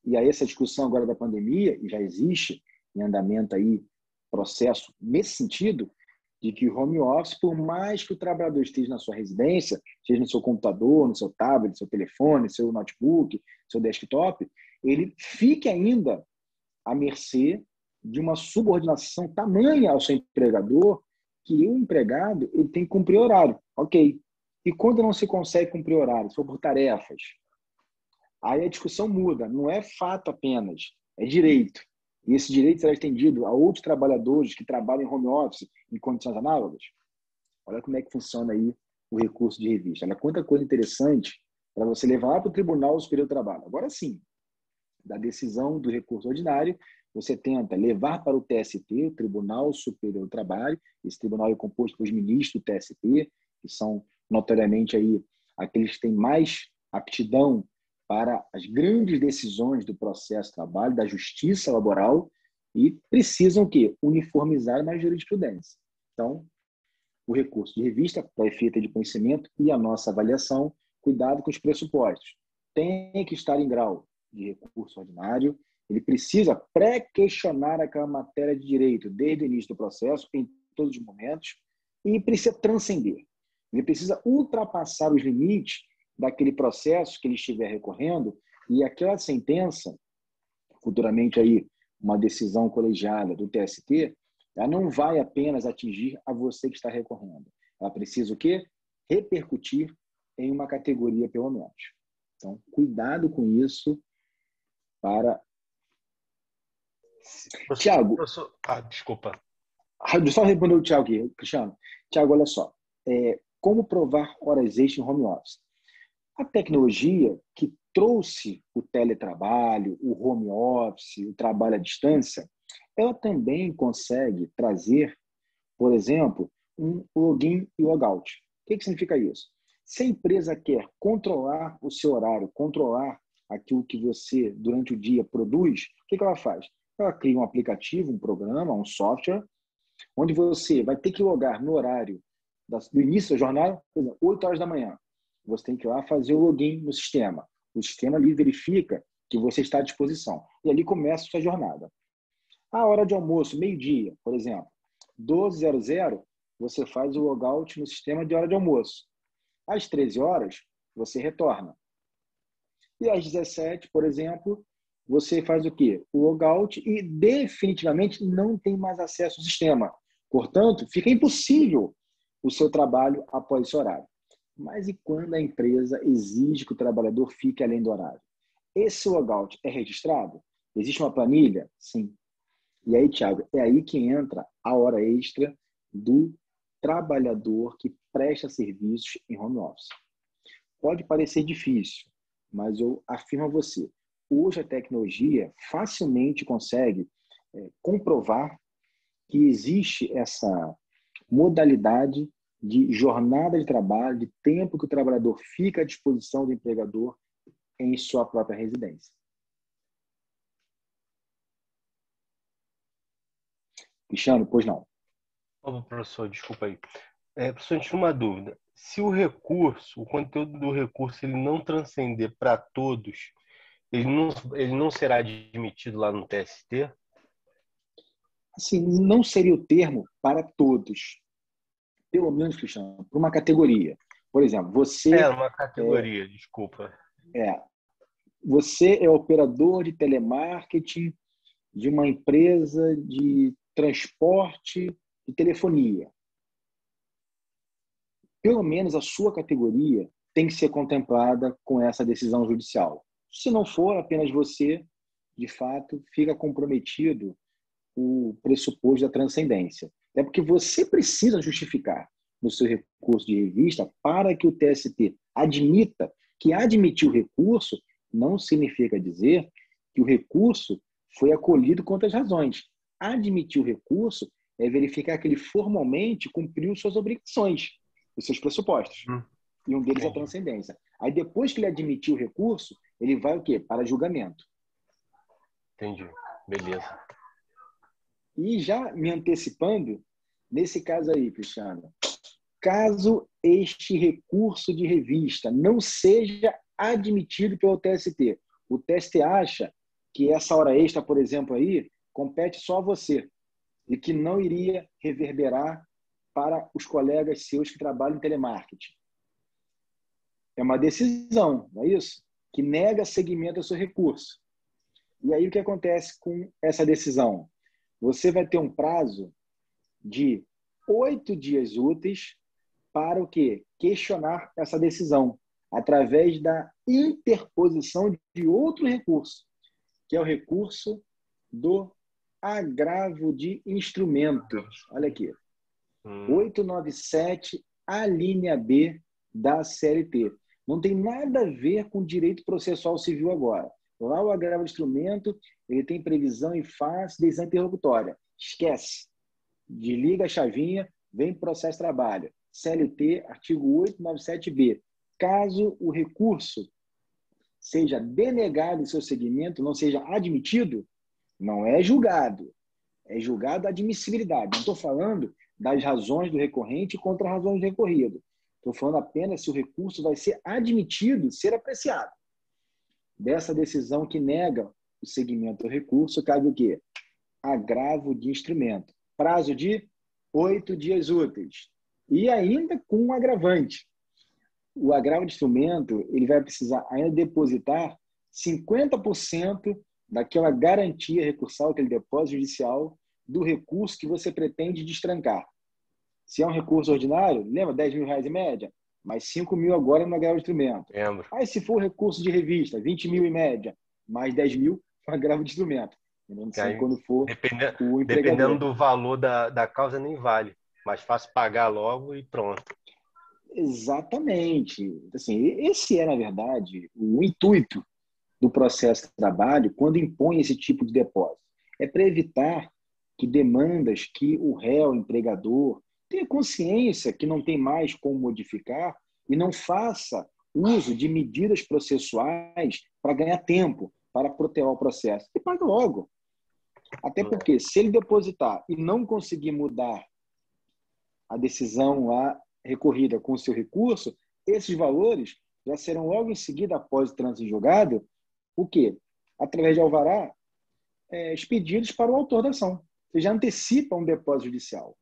E aí essa discussão agora da pandemia, e já existe em andamento aí processo nesse sentido, de que o home office, por mais que o trabalhador esteja na sua residência, esteja no seu computador, no seu tablet, no seu telefone, no seu notebook, no seu desktop, ele fique ainda à mercê de uma subordinação tamanha ao seu empregador, que o empregado ele tem que cumprir horário. Ok. E quando não se consegue cumprir horário, se for por tarefas, aí a discussão muda. Não é fato apenas, é direito. E esse direito será estendido a outros trabalhadores que trabalham em home office em condições análogas. Olha como é que funciona aí o recurso de revista. Olha quanta coisa interessante para você levar para o Tribunal Superior do Trabalho. Agora sim, da decisão do recurso ordinário, você tenta levar para o TST, o Tribunal Superior do Trabalho. Esse tribunal é composto pelos ministros do TST, que são notoriamente aí aqueles que têm mais aptidão para as grandes decisões do processo de trabalho, da justiça laboral, e precisam o quê? Uniformizar na jurisprudência. Então, o recurso de revista, para efeito de conhecimento e a nossa avaliação, cuidado com os pressupostos. Tem que estar em grau de recurso ordinário, ele precisa pré-questionar aquela matéria de direito desde o início do processo, em todos os momentos, e precisa transcender. Ele precisa ultrapassar os limites daquele processo que ele estiver recorrendo e aquela sentença, futuramente aí uma decisão colegiada do TST, ela não vai apenas atingir a você que está recorrendo. Ela precisa o quê? Repercutir em uma categoria, pelo menos. Então, cuidado com isso para... Tiago... Desculpa. Só responder o Tiago aqui, Cristiano. Tiago, olha só. Como provar horas extras em home office? A tecnologia que trouxe o teletrabalho, o home office, o trabalho à distância, ela também consegue trazer, por exemplo, um login e logout. O que significa isso? Se a empresa quer controlar o seu horário, controlar aquilo que você, durante o dia, produz, o que ela faz? Ela cria um aplicativo, um programa, um software, onde você vai ter que logar no horário do início da jornada, por exemplo, 8 horas da manhã. Você tem que ir lá fazer o login no sistema. O sistema ali verifica que você está à disposição. E ali começa a sua jornada. A hora de almoço, meio-dia, por exemplo, 12h00, você faz o logout no sistema de hora de almoço. Às 13 horas, você retorna. E às 17, por exemplo, você faz o quê? O logout e definitivamente não tem mais acesso ao sistema. Portanto, fica impossível o seu trabalho após esse horário. Mas e quando a empresa exige que o trabalhador fique além do horário? Esse logout é registrado? Existe uma planilha? Sim. E aí, Thiago, é aí que entra a hora extra do trabalhador que presta serviços em home office. Pode parecer difícil, mas eu afirmo a você, hoje a tecnologia facilmente consegue comprovar que existe essa modalidade de jornada de trabalho, de tempo que o trabalhador fica à disposição do empregador em sua própria residência. Cristiano, pois não. Ô, professor, desculpa aí. Professor, a gente tem uma dúvida. Se o recurso, o conteúdo do recurso, ele não transcender para todos, ele não será admitido lá no TST? Assim, não seria o termo para todos. Pelo menos, Cristiano, para uma categoria. Por exemplo, você... Uma categoria, desculpa. Você é operador de telemarketing de uma empresa de transporte de telefonia. Pelo menos a sua categoria tem que ser contemplada com essa decisão judicial. Se não for, apenas você, de fato, fica comprometido o pressuposto da transcendência. É porque você precisa justificar no seu recurso de revista para que o TST admita que admitir o recurso não significa dizer que o recurso foi acolhido contra as razões. Admitir o recurso é verificar que ele formalmente cumpriu suas obrigações, os seus pressupostos. E um deles é a transcendência. Aí depois que ele admitiu o recurso, ele vai o quê? Para julgamento. Entendi. Beleza. E já me antecipando, nesse caso aí, Cristiano, caso este recurso de revista não seja admitido pelo TST, o TST acha que essa hora extra, por exemplo, aí, compete só a você e que não iria reverberar para os colegas seus que trabalham em telemarketing. É uma decisão, não é isso? Que nega seguimento ao seu recurso. E aí o que acontece com essa decisão? Você vai ter um prazo de 8 dias úteis para o quê? Questionar essa decisão através da interposição de outro recurso, que é o recurso do agravo de instrumento. Olha aqui. 897, a linha B da CLT. Não tem nada a ver com direito processual civil agora. Lá o agravo de instrumento, ele tem previsão em face de decisão interlocutória. Esquece. Desliga a chavinha, vem processo de trabalho. CLT, artigo 897B. Caso o recurso seja denegado em seu segmento, não seja admitido, não é julgado. É julgado a admissibilidade. Não estou falando das razões do recorrente contra as razões do recorrido. Estou falando apenas se o recurso vai ser admitido, ser apreciado. Dessa decisão que nega o segmento do recurso, cabe o quê? Agravo de instrumento. Prazo de 8 dias úteis. E ainda com um agravante. O agravo de instrumento, ele vai precisar ainda depositar 50% daquela garantia recursal, aquele depósito judicial, do recurso que você pretende destrancar. Se é um recurso ordinário, lembra, R$10.000 em média? Mais 5 mil agora no agravo de instrumento. Lembro. Aí, se for recurso de revista, 20 mil em média, mais 10 mil, no agravo de instrumento. Não sei quando for o empregador. Dependendo do valor da causa, nem vale. Mais fácil pagar logo e pronto. Exatamente. Assim, esse é, na verdade, o intuito do processo de trabalho quando impõe esse tipo de depósito. É para evitar que demandas que o réu, o empregador, tenha consciência que não tem mais como modificar e não faça uso de medidas processuais para ganhar tempo, para protelar o processo. E paga logo. Até porque, se ele depositar e não conseguir mudar a decisão lá recorrida com o seu recurso, esses valores já serão logo em seguida, após o trânsito em julgado, o quê? Através de alvará, expedidos para o autor da ação. Você já antecipa um depósito judicial.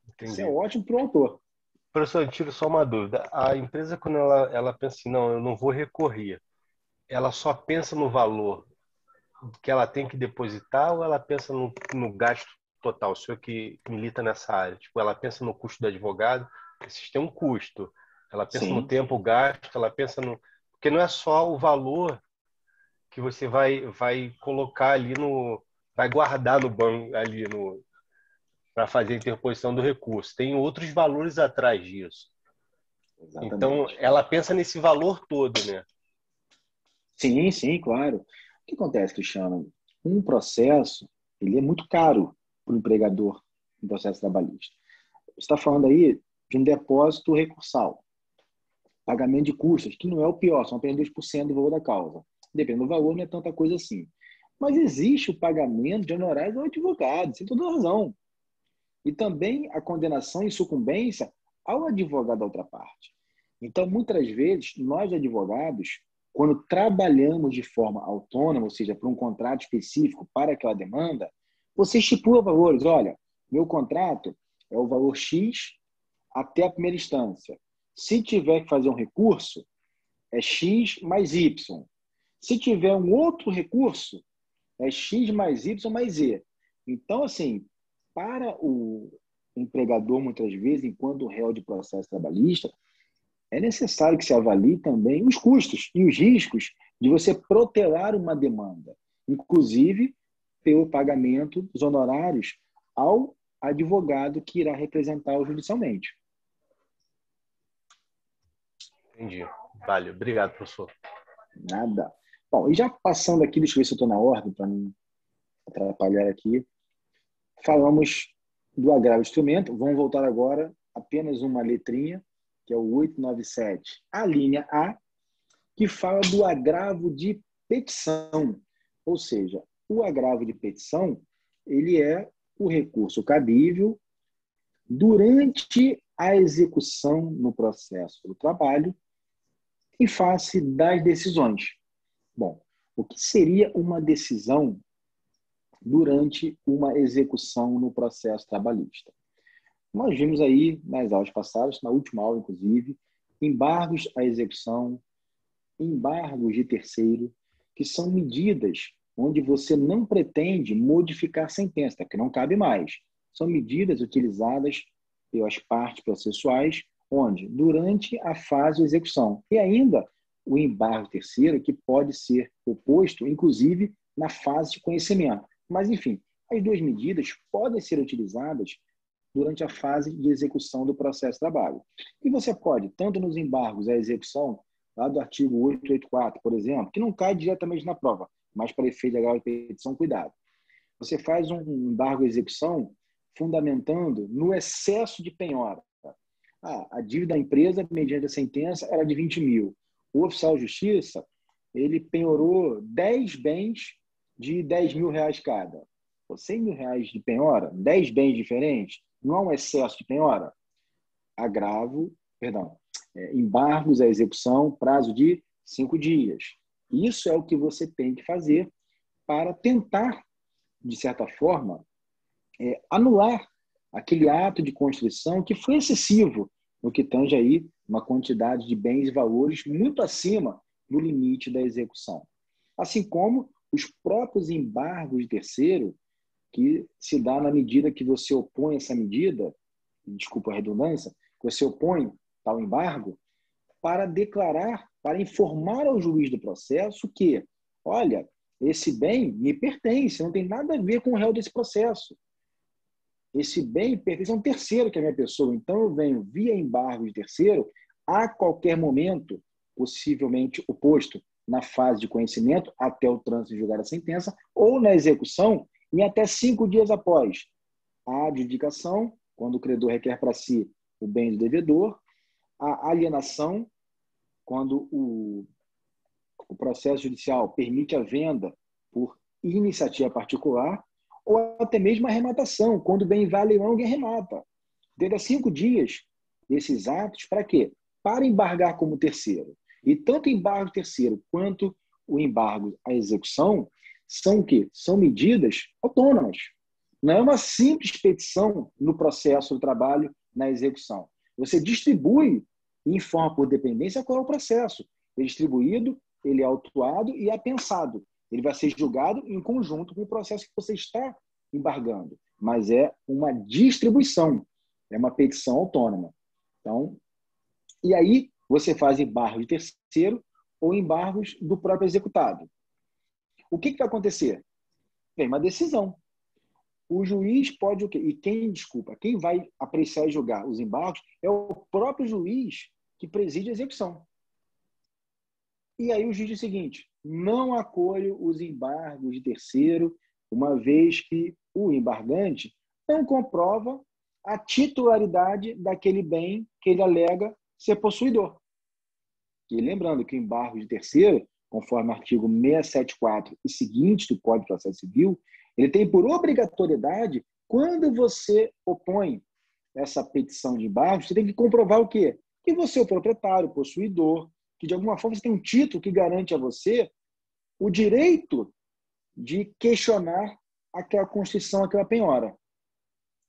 Entendi. Isso é ótimo para o autor. Professor, eu tiro só uma dúvida. A empresa, quando ela pensa assim, não, eu não vou recorrer, ela só pensa no valor que ela tem que depositar ou ela pensa no gasto total? O senhor que milita nessa área, tipo, ela pensa no custo do advogado, esses têm um custo. Ela pensa no Sim. tempo gasto, ela pensa no... Porque não é só o valor que você vai colocar ali vai guardar no banco ali para fazer a interposição do recurso. Tem outros valores atrás disso. Então, Exatamente. ela pensa nesse valor todo, né? Sim, sim, claro. O que acontece, Cristiano? Um processo, ele é muito caro para o empregador no processo trabalhista. Você está falando aí de um depósito recursal, pagamento de custos, que não é o pior, são apenas 2% do valor da causa. Dependendo do valor, não é tanta coisa assim. Mas existe o pagamento de honorários ao advogado, sem toda razão. E também a condenação em sucumbência ao advogado da outra parte. Então, muitas vezes, nós advogados, quando trabalhamos de forma autônoma, ou seja, para um contrato específico para aquela demanda, você estipula valores. Olha, meu contrato é o valor X até a primeira instância. Se tiver que fazer um recurso, é X mais Y. Se tiver um outro recurso, é X mais Y mais Z. Então, assim, para o empregador, muitas vezes, enquanto réu de processo trabalhista, é necessário que se avalie também os custos e os riscos de você protelar uma demanda, inclusive pelo pagamento dos honorários ao advogado que irá representá-lo judicialmente. Entendi. Vale. Obrigado, professor. Nada. Bom, e já passando aqui, deixa eu ver se eu estou na ordem para não atrapalhar aqui. Falamos do agravo de instrumento. Vamos voltar agora apenas uma letrinha, que é o 897, a linha A, que fala do agravo de petição. Ou seja, o agravo de petição, ele é o recurso cabível durante a execução no processo do trabalho em face das decisões. Bom, o que seria uma decisão durante uma execução no processo trabalhista? Nós vimos aí nas aulas passadas, na última aula, inclusive, embargos à execução, embargos de terceiro, que são medidas onde você não pretende modificar a sentença, porque não cabe mais. São medidas utilizadas pelas partes processuais, onde, durante a fase de execução, e ainda o embargo terceiro, que pode ser oposto, inclusive, na fase de conhecimento. Mas, enfim, as duas medidas podem ser utilizadas durante a fase de execução do processo de trabalho. E você pode, tanto nos embargos à execução, lá do artigo 884, por exemplo, que não cai diretamente na prova, mas para efeito de agravo de petição, cuidado. Você faz um embargo à execução fundamentando no excesso de penhora. A dívida da empresa, mediante a sentença, era de 20 mil. O oficial de justiça, ele penhorou 10 bens de 10 mil reais cada. 100 mil reais de penhora, 10 bens diferentes, não há um excesso de penhora? Embargos à execução, prazo de 5 dias. Isso é o que você tem que fazer para tentar, de certa forma, anular aquele ato de constrição que foi excessivo no que tange aí uma quantidade de bens e valores muito acima do limite da execução. Assim como os próprios embargos de terceiro, que se dá na medida que você opõe essa medida, desculpa a redundância, que você opõe tal embargo, para declarar, para informar ao juiz do processo que, olha, esse bem me pertence, não tem nada a ver com o réu desse processo. Esse bem pertence a um terceiro, que é a minha pessoa. Então, eu venho via embargo de terceiro, a qualquer momento, possivelmente oposto na fase de conhecimento, até o trânsito de julgar a sentença, ou na execução, em até 5 dias após a adjudicação, quando o credor requer para si o bem do devedor, a alienação, quando o processo judicial permite a venda por iniciativa particular, ou até mesmo arrematação, quando o bem vai a leilão, alguém arremata. Teve 5 dias desses atos para quê? Para embargar como terceiro. E tanto o embargo terceiro quanto o embargo à execução são o quê? São medidas autônomas. Não é uma simples petição no processo do trabalho, na execução. Você distribui e informa por dependência qual é o processo. Ele é distribuído, ele é autuado e é pensado. Ele vai ser julgado em conjunto com o processo que você está embargando. Mas é uma distribuição, é uma petição autônoma. Então, e aí você faz embargo de terceiro ou embargos do próprio executado. O que vai acontecer? Vem uma decisão. O juiz pode o quê? E quem vai apreciar e julgar os embargos é o próprio juiz que preside a execução. E aí o juiz diz o seguinte: não acolho os embargos de terceiro, uma vez que o embargante não comprova a titularidade daquele bem que ele alega ser possuidor. E lembrando que o embargo de terceiro, conforme o artigo 674 e seguinte do Código de Processo Civil, ele tem por obrigatoriedade, quando você opõe essa petição de embargo, você tem que comprovar o quê? Que você é o proprietário, o possuidor, que de alguma forma você tem um título que garante a você o direito de questionar aquela constituição, aquela penhora.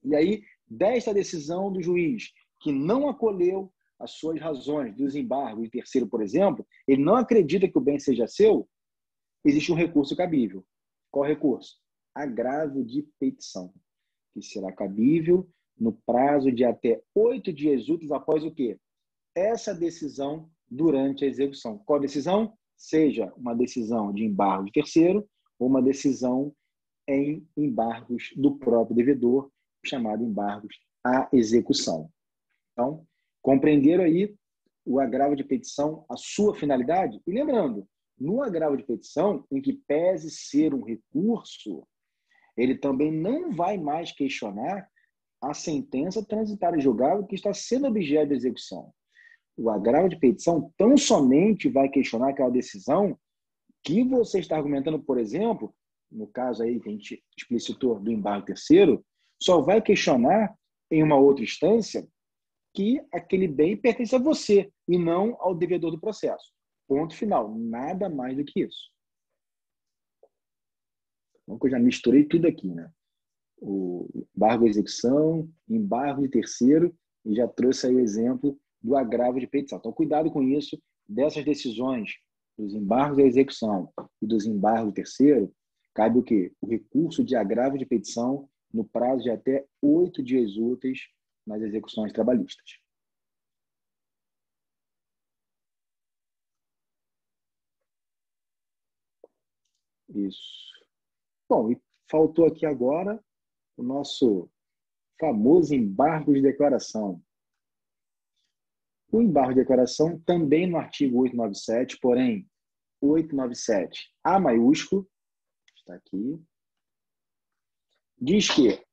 E aí, desta decisão do juiz, que não acolheu as suas razões dos embargos de terceiro, por exemplo, ele não acredita que o bem seja seu, existe um recurso cabível. Qual recurso? Agravo de petição, que será cabível no prazo de até 8 dias úteis após o quê? Essa decisão durante a execução. Qual decisão? Seja uma decisão de embargo de terceiro ou uma decisão em embargos do próprio devedor, chamado embargos à execução. Então, compreenderam aí o agravo de petição, a sua finalidade? E lembrando, no agravo de petição, em que pese ser um recurso, ele também não vai mais questionar a sentença transitada e julgável que está sendo objeto de execução. O agravo de petição tão somente vai questionar aquela decisão que você está argumentando, por exemplo, no caso aí que a gente explicitou do embargo terceiro, só vai questionar em uma outra instância que aquele bem pertence a você e não ao devedor do processo. Ponto final. Nada mais do que isso. Então, eu já misturei tudo aqui, né? O embargo à execução, embargo de terceiro, e já trouxe aí o exemplo do agravo de petição. Então, cuidado com isso. Dessas decisões dos embargos à execução e dos embargos de terceiro, cabe o quê? O recurso de agravo de petição no prazo de até 8 dias úteis nas execuções trabalhistas. Isso. Bom, e faltou aqui agora o nosso famoso embargo de declaração. O embargo de declaração também no artigo 897, porém, 897, A maiúsculo, está aqui, diz que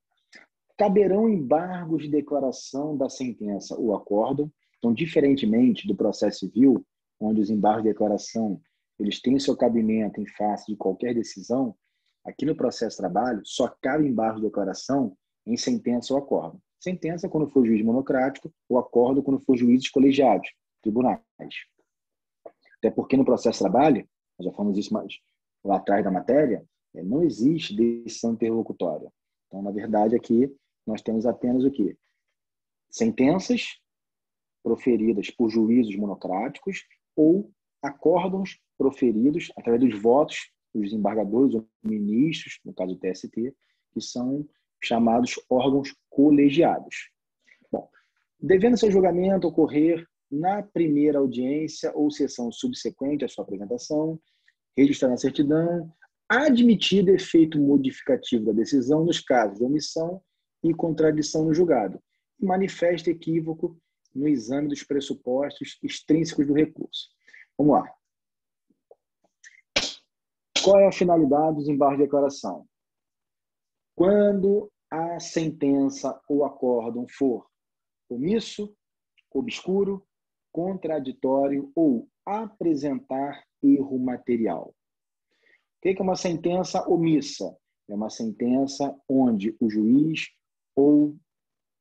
caberão embargos de declaração da sentença ou acórdão. Então, diferentemente do processo civil, onde os embargos de declaração eles têm seu cabimento em face de qualquer decisão, aqui no processo de trabalho só cabe embargo de declaração em sentença ou acórdão. Sentença quando for juiz monocrático, ou acórdão quando for juízes colegiados, tribunais. Até porque no processo de trabalho, nós já falamos isso mais lá atrás da matéria, não existe decisão interlocutória. Então, na verdade, aqui nós temos apenas o quê? Sentenças proferidas por juízos monocráticos ou acórdãos proferidos através dos votos dos desembargadores ou ministros, no caso do TST, que são chamados órgãos colegiados. Bom, devendo seu julgamento ocorrer na primeira audiência ou sessão subsequente à sua apresentação, registrar na certidão, admitido efeito modificativo da decisão nos casos de omissão e contradição no julgado, e manifesta equívoco no exame dos pressupostos extrínsecos do recurso. Vamos lá. Qual é a finalidade dos embargos de declaração? Quando a sentença ou acórdão for omisso, obscuro, contraditório ou apresentar erro material. que é uma sentença omissa? É uma sentença onde o juiz ou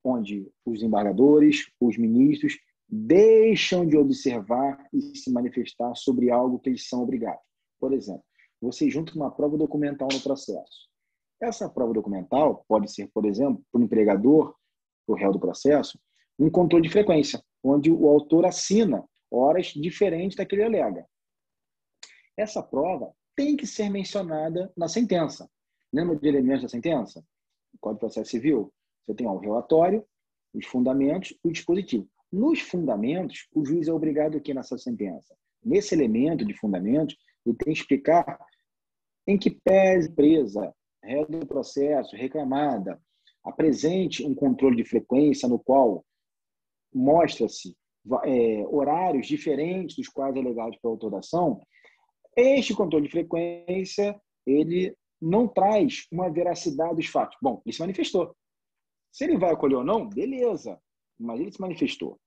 onde os embargadores, os ministros, deixam de observar e se manifestar sobre algo que eles são obrigados. Por exemplo, você junta uma prova documental no processo. Essa prova documental pode ser, por exemplo, para o empregador, para o réu do processo, um controle de frequência, onde o autor assina horas diferentes da que ele alega. Essa prova tem que ser mencionada na sentença. Lembra de elementos da sentença? O Código de Processo Civil. Você tem o relatório, os fundamentos e o dispositivo. Nos fundamentos, o juiz é obrigado aqui nessa sentença. Nesse elemento de fundamentos, ele tem que explicar em que pese a empresa, réu do processo, reclamada, apresente um controle de frequência no qual mostra-se horários diferentes dos quais alegados pela autor da ação. Este controle de frequência, ele não traz uma veracidade dos fatos. Bom, ele se manifestou. Se ele vai acolher ou não, beleza, mas ele se manifestou.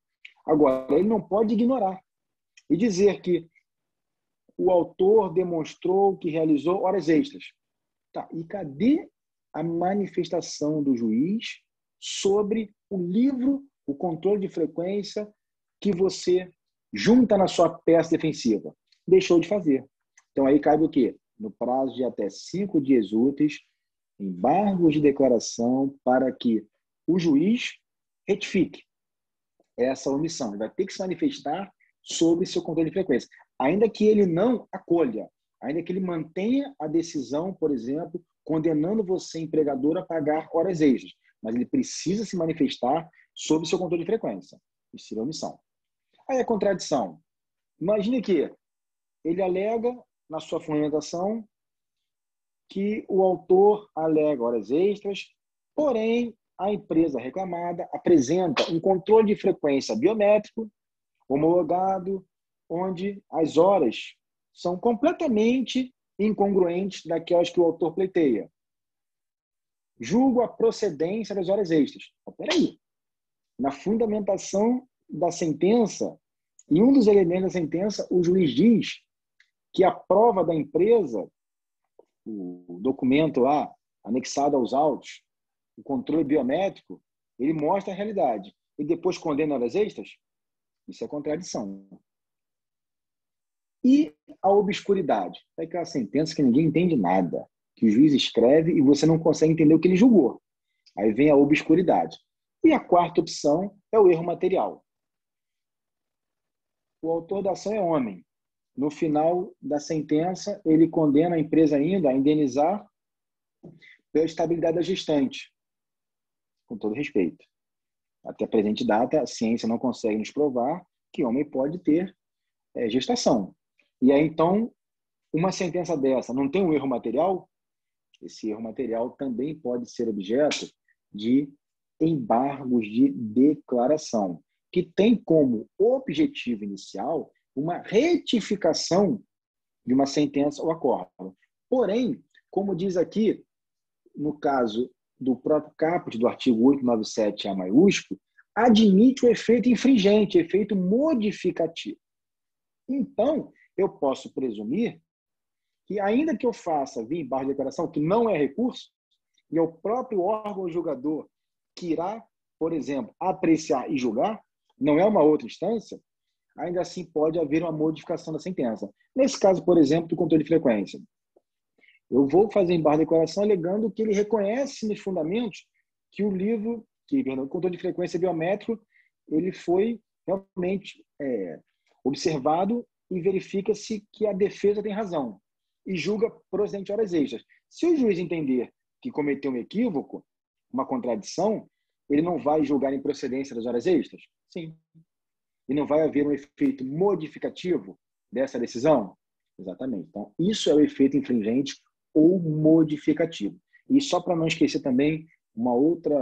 Agora, ele não pode ignorar e dizer que o autor demonstrou que realizou horas extras. Tá, e cadê a manifestação do juiz sobre o livro, o controle de frequência que você junta na sua peça defensiva? Deixou de fazer. Então, aí cabe o quê? No prazo de até 5 dias úteis, embargos de declaração para que o juiz retifique essa omissão. Ele vai ter que se manifestar sobre seu controle de frequência. Ainda que ele não acolha, ainda que ele mantenha a decisão, por exemplo, condenando você, empregador, a pagar horas extras. Mas ele precisa se manifestar sobre seu controle de frequência. Isso seria omissão. Aí a contradição. Imagine que ele alega na sua fundamentação que o autor alega horas extras, porém a empresa reclamada apresenta um controle de frequência biométrico, homologado, onde as horas são completamente incongruentes daquelas que o autor pleiteia. Julgo a procedência das horas extras. Peraí. Na fundamentação da sentença, em um dos elementos da sentença, o juiz diz que a prova da empresa, o documento lá, anexado aos autos, o controle biométrico, ele mostra a realidade. E depois condena horas extras? Isso é contradição. E a obscuridade? É aquela sentença que ninguém entende nada, que o juiz escreve e você não consegue entender o que ele julgou. Aí vem a obscuridade. E a quarta opção é o erro material. O autor da ação é homem. No final da sentença, ele condena a empresa ainda a indenizar pela estabilidade da gestante. Com todo respeito. Até a presente data, a ciência não consegue nos provar que homem pode ter gestação. E aí, então, uma sentença dessa não tem um erro material? Esse erro material também pode ser objeto de embargos de declaração, que tem como objetivo inicial uma retificação de uma sentença ou acórdão. Porém, como diz aqui, no caso do próprio caput do artigo 897A maiúsculo, admite o efeito infringente, efeito modificativo. Então, eu posso presumir que, ainda que eu faça via embargo de declaração, que não é recurso, e é o próprio órgão julgador que irá, por exemplo, apreciar e julgar, não é uma outra instância, ainda assim pode haver uma modificação da sentença. Nesse caso, por exemplo, do controle de frequência. Eu vou fazer embargo de declaração alegando que ele reconhece nos fundamentos que o livro, o controle de frequência biométrico, ele foi realmente observado e verifica-se que a defesa tem razão e julga procedente de horas extras. Se o juiz entender que cometeu um equívoco, uma contradição, ele não vai julgar em procedência das horas extras? Sim. E não vai haver um efeito modificativo dessa decisão? Exatamente. Então, isso é o efeito infringente ou modificativo. E só para não esquecer também, uma outra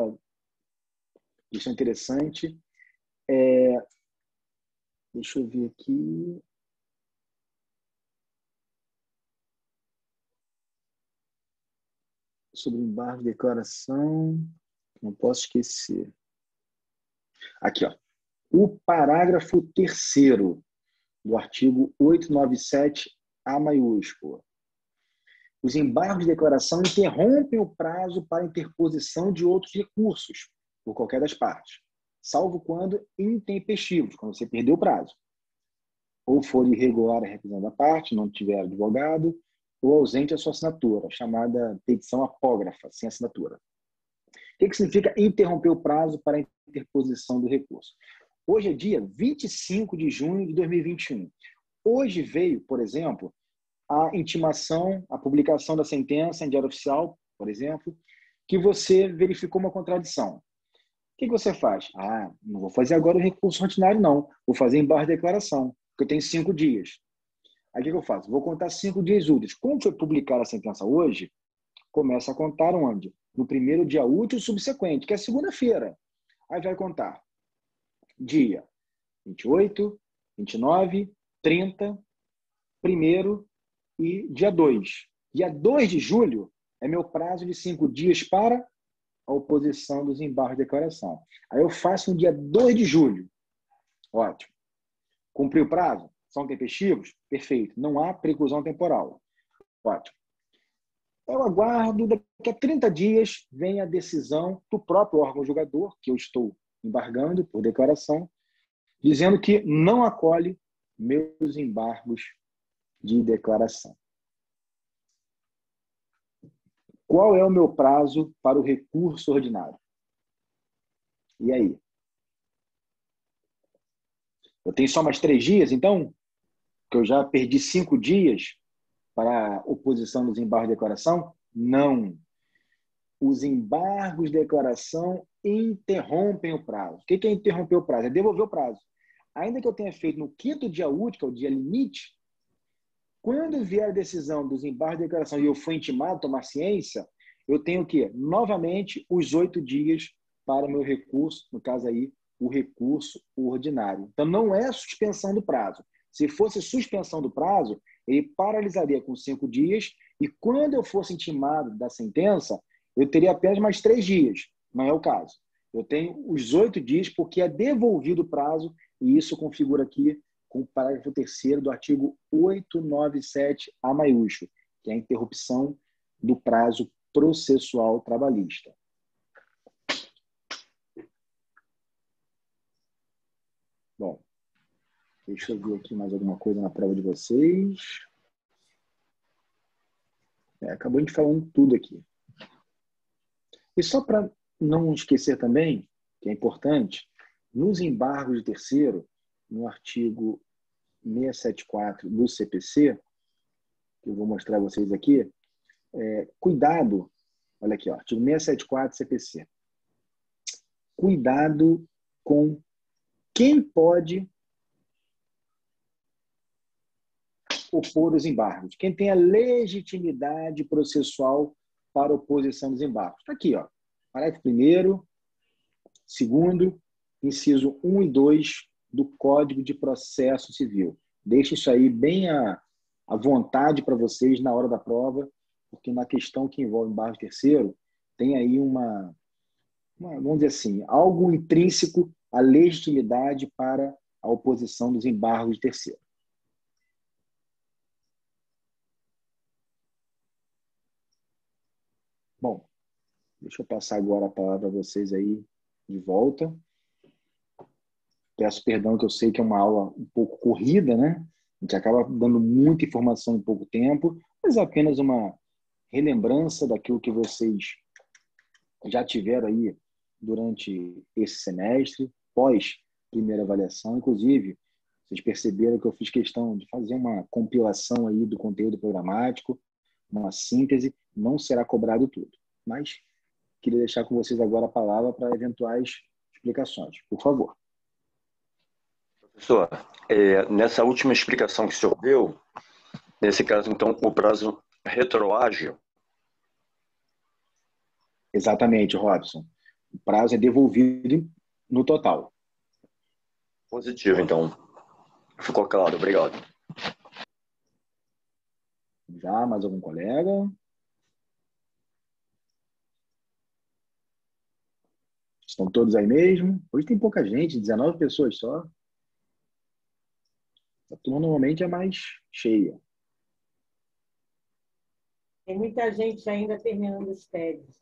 questão interessante deixa eu ver aqui. Sobre embargo de declaração, não posso esquecer. Aqui, ó. O parágrafo 3º do artigo 897A maiúsculo. Os embargos de declaração interrompem o prazo para interposição de outros recursos, por qualquer das partes, salvo quando intempestivos, quando você perdeu o prazo, ou for irregular a requisição da parte, não tiver advogado, ou ausente a sua assinatura, chamada petição apógrafa, sem assinatura. O que significa interromper o prazo para a interposição do recurso? Hoje é dia 25 de junho de 2021. Hoje veio, por exemplo, a intimação, a publicação da sentença em Diário Oficial, por exemplo, que você verificou uma contradição. O que você faz? Não vou fazer agora o recurso ordinário, não. Vou fazer embargo de declaração, porque eu tenho 5 dias. Aí o que eu faço? Vou contar 5 dias úteis. Como foi publicada a sentença hoje, começa a contar onde? No primeiro dia útil subsequente, que é segunda-feira. Aí vai contar dia 28, 29, 30, 1º e dia 2. Dia 2 de julho é meu prazo de 5 dias para a oposição dos embargos de declaração. Aí eu faço no dia 2 de julho. Ótimo. Cumpriu o prazo? São tempestivos? Perfeito. Não há preclusão temporal. Ótimo. Eu aguardo, daqui a 30 dias, vem a decisão do próprio órgão julgador, que eu estou embargando por declaração, dizendo que não acolhe meus embargos de declaração. Qual é o meu prazo para o recurso ordinário? E aí? Eu tenho só mais 3 dias, então? Que eu já perdi 5 dias para a oposição dos embargos de declaração? Não. Os embargos de declaração interrompem o prazo. O que é interromper o prazo? É devolver o prazo. Ainda que eu tenha feito no 5º dia útil, que é o dia limite, quando vier a decisão dos embargos de declaração e eu for intimado a tomar ciência, eu tenho que, novamente, os 8 dias para o meu recurso, no caso aí, o recurso ordinário. Então, não é suspensão do prazo. Se fosse suspensão do prazo, ele paralisaria com 5 dias e quando eu fosse intimado da sentença, eu teria apenas mais 3 dias. Não é o caso. Eu tenho os 8 dias porque é devolvido o prazo e isso configura aqui com o parágrafo 3º do artigo 897A maiúsculo, que é a interrupção do prazo processual trabalhista. Bom, deixa eu ver aqui mais alguma coisa na prova de vocês. Acabou de falando tudo aqui. E só para não esquecer também, que é importante, nos embargos de terceiro, no artigo 674 do CPC, que eu vou mostrar a vocês aqui, cuidado, olha aqui, ó, artigo 674 CPC. Cuidado com quem pode opor os embargos, quem tem a legitimidade processual para oposição dos embargos. Está aqui, ó, parágrafo 1º, 2º, inciso 1 e 2 do Código de Processo Civil. Deixe isso aí bem à vontade para vocês na hora da prova, porque na questão que envolve embargo terceiro, tem aí vamos dizer assim, algo intrínseco à legitimidade para a oposição dos embargos de terceiro. Bom, deixa eu passar agora a palavra a vocês aí de volta. Peço perdão que eu sei que é uma aula um pouco corrida, né? A gente acaba dando muita informação em pouco tempo, mas é apenas uma relembrança daquilo que vocês já tiveram aí durante esse semestre, pós primeira avaliação. Inclusive, vocês perceberam que eu fiz questão de fazer uma compilação aí do conteúdo programático, uma síntese, não será cobrado tudo. Mas queria deixar com vocês agora a palavra para eventuais explicações. Por favor. Professor, nessa última explicação que o senhor deu, nesse caso, então, o prazo retroage? Exatamente, Robson. O prazo é devolvido no total. Positivo, então. Ficou claro, obrigado. Já mais algum colega? Estão todos aí mesmo? Hoje tem pouca gente, 19 pessoas só. A turma normalmente é mais cheia. Tem muita gente ainda terminando os TEDs.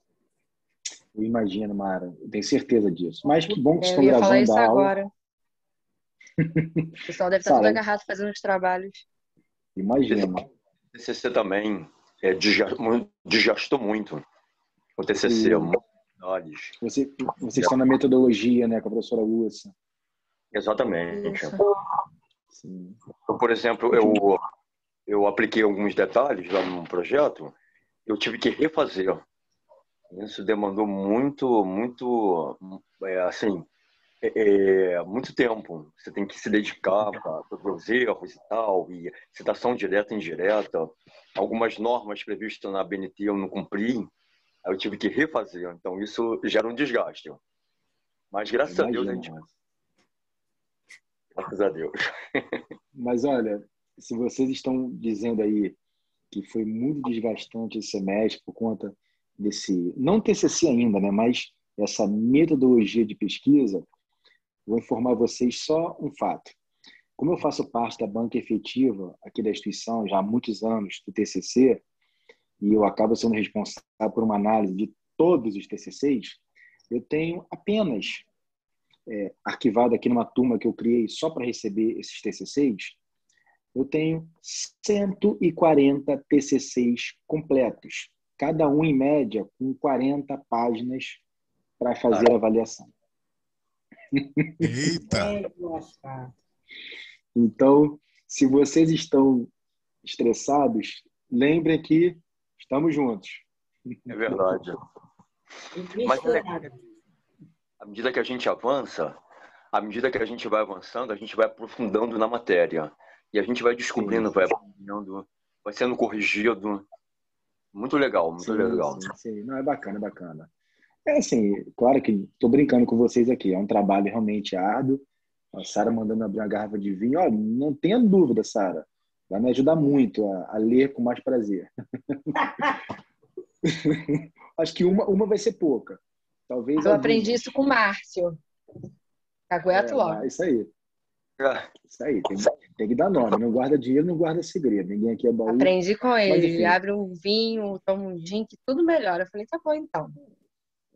Eu imagino, Mara. Eu tenho certeza disso. Mas que bom que Eu estão ia falar gravando isso a aula. agora. O pessoal deve estar tudo Sara, agarrado fazendo os trabalhos. imagina. O TCC também desgastou muito. O TCC, O- muitos detalhes. Vocês estão na metodologia, né, com a professora Lúcia. Exatamente. Isso. Sim. Então, por exemplo, eu apliquei alguns detalhes lá no projeto, eu tive que refazer. Isso demandou muito tempo. Você tem que se dedicar para os erros e tal, e citação direta e indireta. Algumas normas previstas na BNT eu não cumpri, aí eu tive que refazer. Então, isso gera um desgaste. Mas, graças a Deus, Imagina. graças a Deus. Mas olha, se vocês estão dizendo aí que foi muito desgastante esse semestre por conta desse, não TCC ainda, né, mas essa metodologia de pesquisa, vou informar vocês só um fato. Como eu faço parte da banca efetiva aqui da instituição já há muitos anos do TCC, e eu acabo sendo responsável por uma análise de todos os TCCs, eu tenho apenas arquivado aqui numa turma que eu criei só para receber esses TCCs, eu tenho 140 TCCs completos, cada um em média com 40 páginas para fazer a avaliação. Eita! Oscar. Então, se vocês estão estressados, lembrem que estamos juntos. É verdade. Mas Misturado. à medida que a gente avança, à medida que a gente vai avançando, a gente vai aprofundando na matéria. E a gente vai descobrindo, Sim. vai aprendendo, vai sendo corrigido. Muito legal, muito legal. Sim. Não, é bacana, é bacana. É assim, claro que estou brincando com vocês aqui, é um trabalho realmente árduo. A Sara mandando abrir uma garrafa de vinho, olha, não tenha dúvida, Sara, vai me ajudar muito a ler com mais prazer. Acho que uma vai ser pouca. Talvez Eu algumas. aprendi isso com o Márcio. Aguento logo. Isso aí. É, Isso aí, tem que dar nome. Não guarda dinheiro, não guarda segredo. Ninguém aqui é baú. Aprendi com Mas, ele. enfim. Ele abre um vinho, toma um gin, que tudo melhora. Eu falei, tá bom então.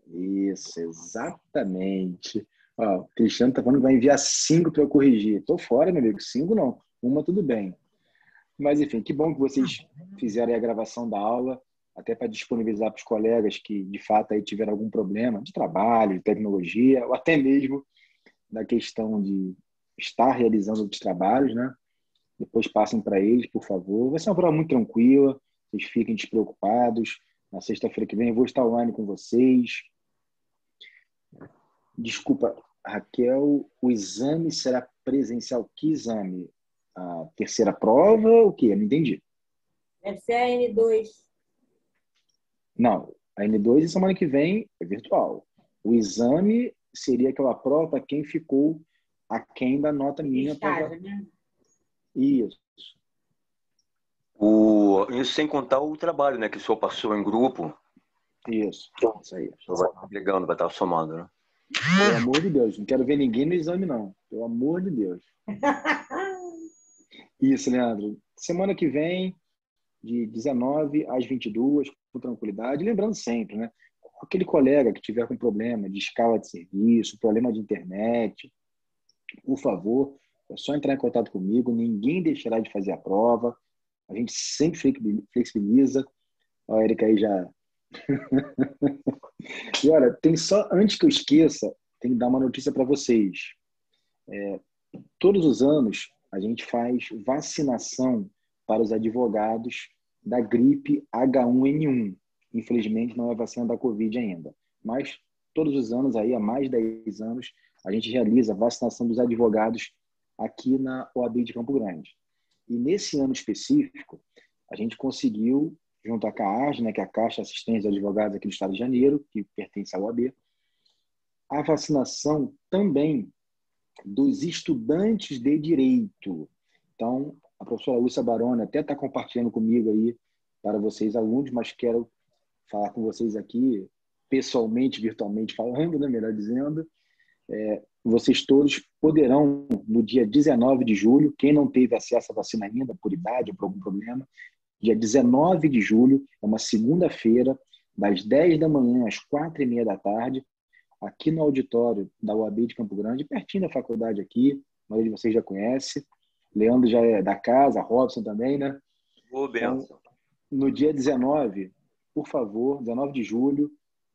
Isso, exatamente. Ó, o Cristiano tá falando que vai enviar 5 para eu corrigir. Tô fora, meu amigo. 5 não. Uma tudo bem. Mas, enfim, que bom que vocês fizeram aí a gravação da aula, até para disponibilizar para os colegas que, de fato, aí tiveram algum problema de trabalho, de tecnologia, ou até mesmo da questão de estar realizando os trabalhos, né? Depois passem para eles, por favor. Vai ser uma prova muito tranquila, vocês fiquem despreocupados. Na sexta-feira que vem eu vou estar online com vocês. Desculpa, Raquel, o exame será presencial? Que exame? A terceira prova? O quê? Eu não entendi. Deve ser a N2. Não, a N2 semana que vem é virtual. O exame seria aquela prova para quem ficou aquém da nota mínima. Estágio, né? Isso. Isso sem contar o trabalho, né? Que o senhor passou em grupo. Isso aí. Vai estar agregando, vai estar somando, né? Pelo amor de Deus, não quero ver ninguém no exame, não. Pelo amor de Deus. Isso, Leandro. Semana que vem, de 19 às 22, com tranquilidade. Lembrando sempre, né? Aquele colega que tiver com problema de escala de serviço, problema de internet, por favor, é só entrar em contato comigo. Ninguém deixará de fazer a prova. A gente sempre flexibiliza. A Erika aí já... E olha, tem só, antes que eu esqueça, tem que dar uma notícia para vocês. Todos os anos a gente faz vacinação para os advogados da gripe H1N1. Infelizmente não é vacina da Covid ainda, mas todos os anos, aí, há mais de 10 anos, a gente realiza a vacinação dos advogados aqui na OAB de Campo Grande. E nesse ano específico, a gente conseguiu, junto à CAAJ, né, que é a Caixa de Assistência de Advogados aqui do Estado de Janeiro, que pertence à OAB, a vacinação também dos estudantes de direito. Então, a professora Lúcia Baroni até está compartilhando comigo aí para vocês, alunos, mas quero falar com vocês aqui, pessoalmente, virtualmente falando, né, melhor dizendo. Vocês todos poderão, no dia 19 de julho, quem não teve acesso à vacina ainda, por idade ou por algum problema, dia 19 de julho, é uma segunda-feira, das 10 da manhã às 4h30 da tarde, aqui no auditório da UAB de Campo Grande, pertinho da faculdade aqui, a maioria de vocês já conhece. Leandro já é da casa, Robson também, né? Ô, benção. Então, no dia 19, por favor, 19 de julho,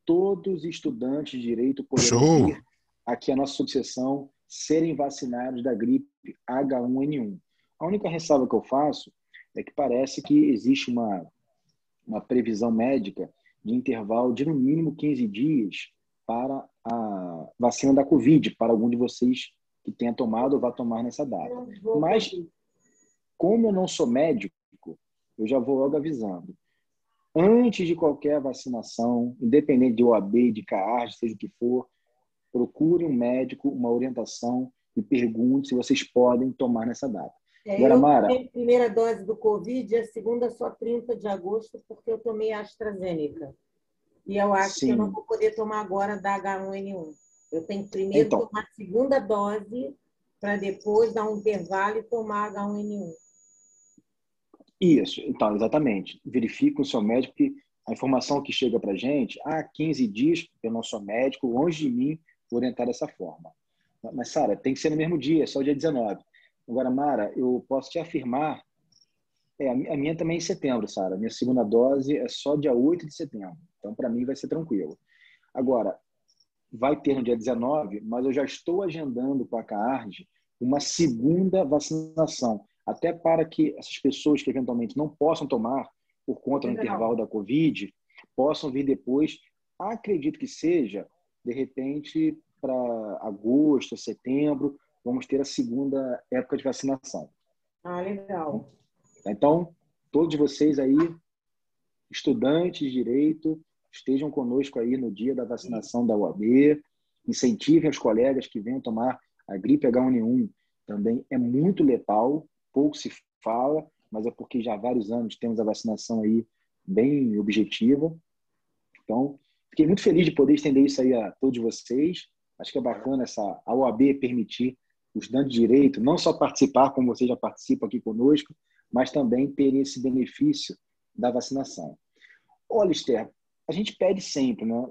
todos os estudantes de direito poderão vir aqui à nossa subseção serem vacinados da gripe H1N1. A única ressalva que eu faço é que parece que existe uma previsão médica de intervalo de no mínimo 15 dias para a vacina da Covid, para algum de vocês que tenha tomado ou vá tomar nessa data. Mas, como eu não sou médico, eu já vou logo avisando. Antes de qualquer vacinação, independente de OAB, de CAARD, seja o que for, procure um médico, uma orientação e pergunte se vocês podem tomar nessa data. Agora, Eu Mara, tomei a primeira dose do Covid, a segunda só 30 de agosto, porque eu tomei a AstraZeneca. E eu acho que eu não vou poder tomar agora da H1N1. Eu tenho que primeiro tomar a segunda dose, para depois dar um intervalo e tomar a H1N1. Isso, então, exatamente. Verifique com o seu médico que a informação que chega para a gente, 15 dias, eu não sou médico, longe de mim orientar dessa forma. Mas, Sara, tem que ser no mesmo dia, só o dia 19. Agora, Mara, eu posso te afirmar, a minha também é em setembro, Sara. Minha segunda dose é só dia 8 de setembro. Então, para mim, vai ser tranquilo. Agora, vai ter no dia 19, mas eu já estou agendando com a CAARD uma segunda vacinação, até para que essas pessoas que eventualmente não possam tomar por conta do intervalo da Covid, possam vir depois. Acredito que seja, de repente, para agosto, setembro, vamos ter a segunda época de vacinação. Legal. Então, todos vocês aí, estudantes de direito, estejam conosco aí no dia da vacinação da UAB, incentivem os colegas que venham tomar a gripe H1N1, também é muito letal, pouco se fala, mas é porque já há vários anos temos a vacinação aí bem objetiva. Então, fiquei muito feliz de poder estender isso aí a todos vocês. Acho que é bacana a OAB permitir os estudantes de direito não só participar, como vocês já participam aqui conosco, mas também ter esse benefício da vacinação. Olha, Esther, a gente pede sempre, né?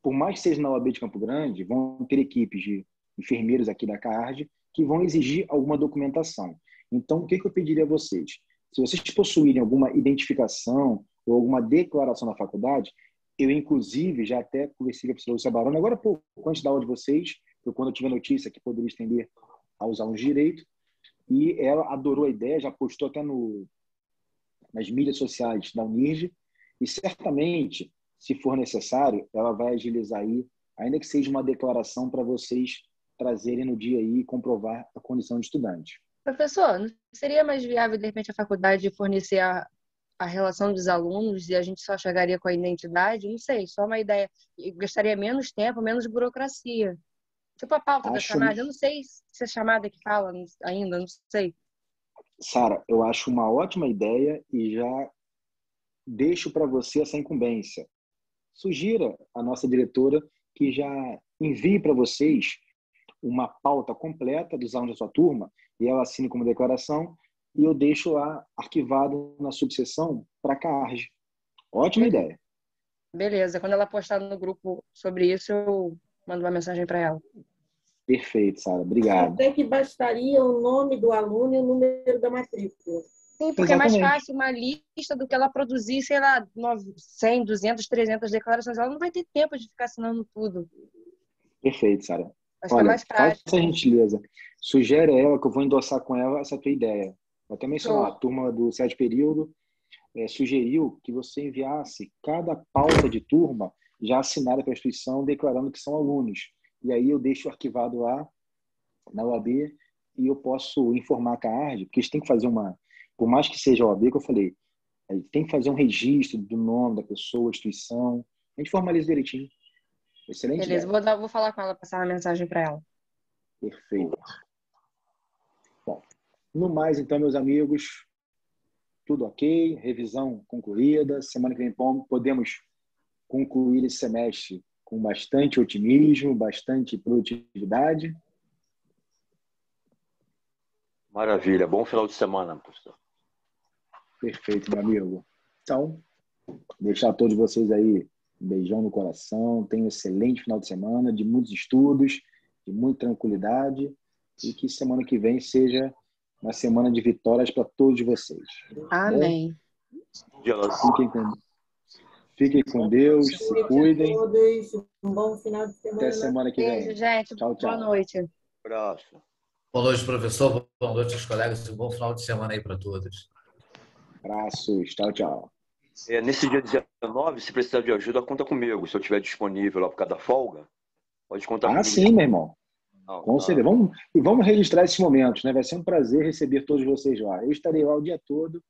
Por mais que seja na OAB de Campo Grande, vão ter equipes de enfermeiros aqui da CAARD que vão exigir alguma documentação. Então, o que eu pediria a vocês? Se vocês possuírem alguma identificação ou alguma declaração na faculdade, eu, inclusive, já até conversei com a professora Lúcia Baroni, agora, antes da aula de vocês, quando eu tive a notícia que poderia estender aos alunos de direito, e ela adorou a ideia, já postou até nas mídias sociais da Unirj, e certamente, se for necessário, ela vai agilizar aí, ainda que seja uma declaração para vocês trazerem no dia aí e comprovar a condição de estudante. Professor, não seria mais viável, de repente, a faculdade fornecer a relação dos alunos e a gente só chegaria com a identidade? Não sei, só uma ideia. E gastaria menos tempo, menos burocracia. Tipo a pauta da chamada. Eu não sei se é chamada que fala ainda, não sei. Sara, eu acho uma ótima ideia e já deixo para você essa incumbência. Sugira à nossa diretora que já envie para vocês uma pauta completa dos alunos da sua turma e ela assine como declaração e eu deixo lá arquivado na subseção para a CAARD. Ótima ideia. Beleza. Quando ela postar no grupo sobre isso, eu mando uma mensagem para ela. Perfeito, Sara. Obrigado. Até que bastaria o nome do aluno e o número da matrícula. Sim, porque é mais fácil uma lista do que ela produzir, sei lá, 100, 200, 300 declarações. Ela não vai ter tempo de ficar assinando tudo. Perfeito, Sara. Acho que é mais prático. Faça essa gentileza. Sugere a ela que eu vou endossar com ela essa tua ideia. Eu até mencionar, a turma do 7º período sugeriu que você enviasse cada pauta de turma já assinada pela instituição declarando que são alunos. E aí eu deixo arquivado lá na UAB e eu posso informar a CAARD, porque eles têm que fazer por mais que seja a OAB, que eu falei, tem que fazer um registro do nome da pessoa, instituição. A gente formaliza direitinho. Excelente. Beleza, vou falar com ela, passar uma mensagem para ela. Perfeito. Bom, no mais, então, meus amigos, tudo ok, revisão concluída. Semana que vem podemos concluir esse semestre com bastante otimismo, bastante produtividade. Maravilha. Bom final de semana, professor. Perfeito, meu amigo. Então, deixar a todos vocês aí um beijão no coração. Tenham um excelente final de semana, de muitos estudos, de muita tranquilidade e que semana que vem seja uma semana de vitórias para todos vocês. Amém. Fiquem com Deus, se cuidem. Todos, um bom final de semana. Até semana que vem. Beijo, gente. Tchau, tchau. Boa noite. Abraço. Boa noite, professor. Boa noite aos colegas. Um bom final de semana aí para todos. Abraços. Tchau, tchau. Nesse dia 19, se precisar de ajuda, conta comigo. Se eu estiver disponível lá por causa da folga, pode contar comigo. Sim, meu irmão. Não, Com certeza. Vamos registrar esses momentos, né? Vai ser um prazer receber todos vocês lá. Eu estarei lá o dia todo.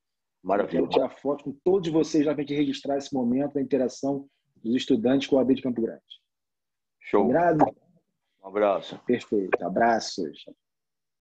Maravilha. Quero tirar foto com todos vocês lá para a gente registrar esse momento da interação dos estudantes com a AB de Campo Grande. Show. Combinado? Um abraço. Perfeito. Abraços.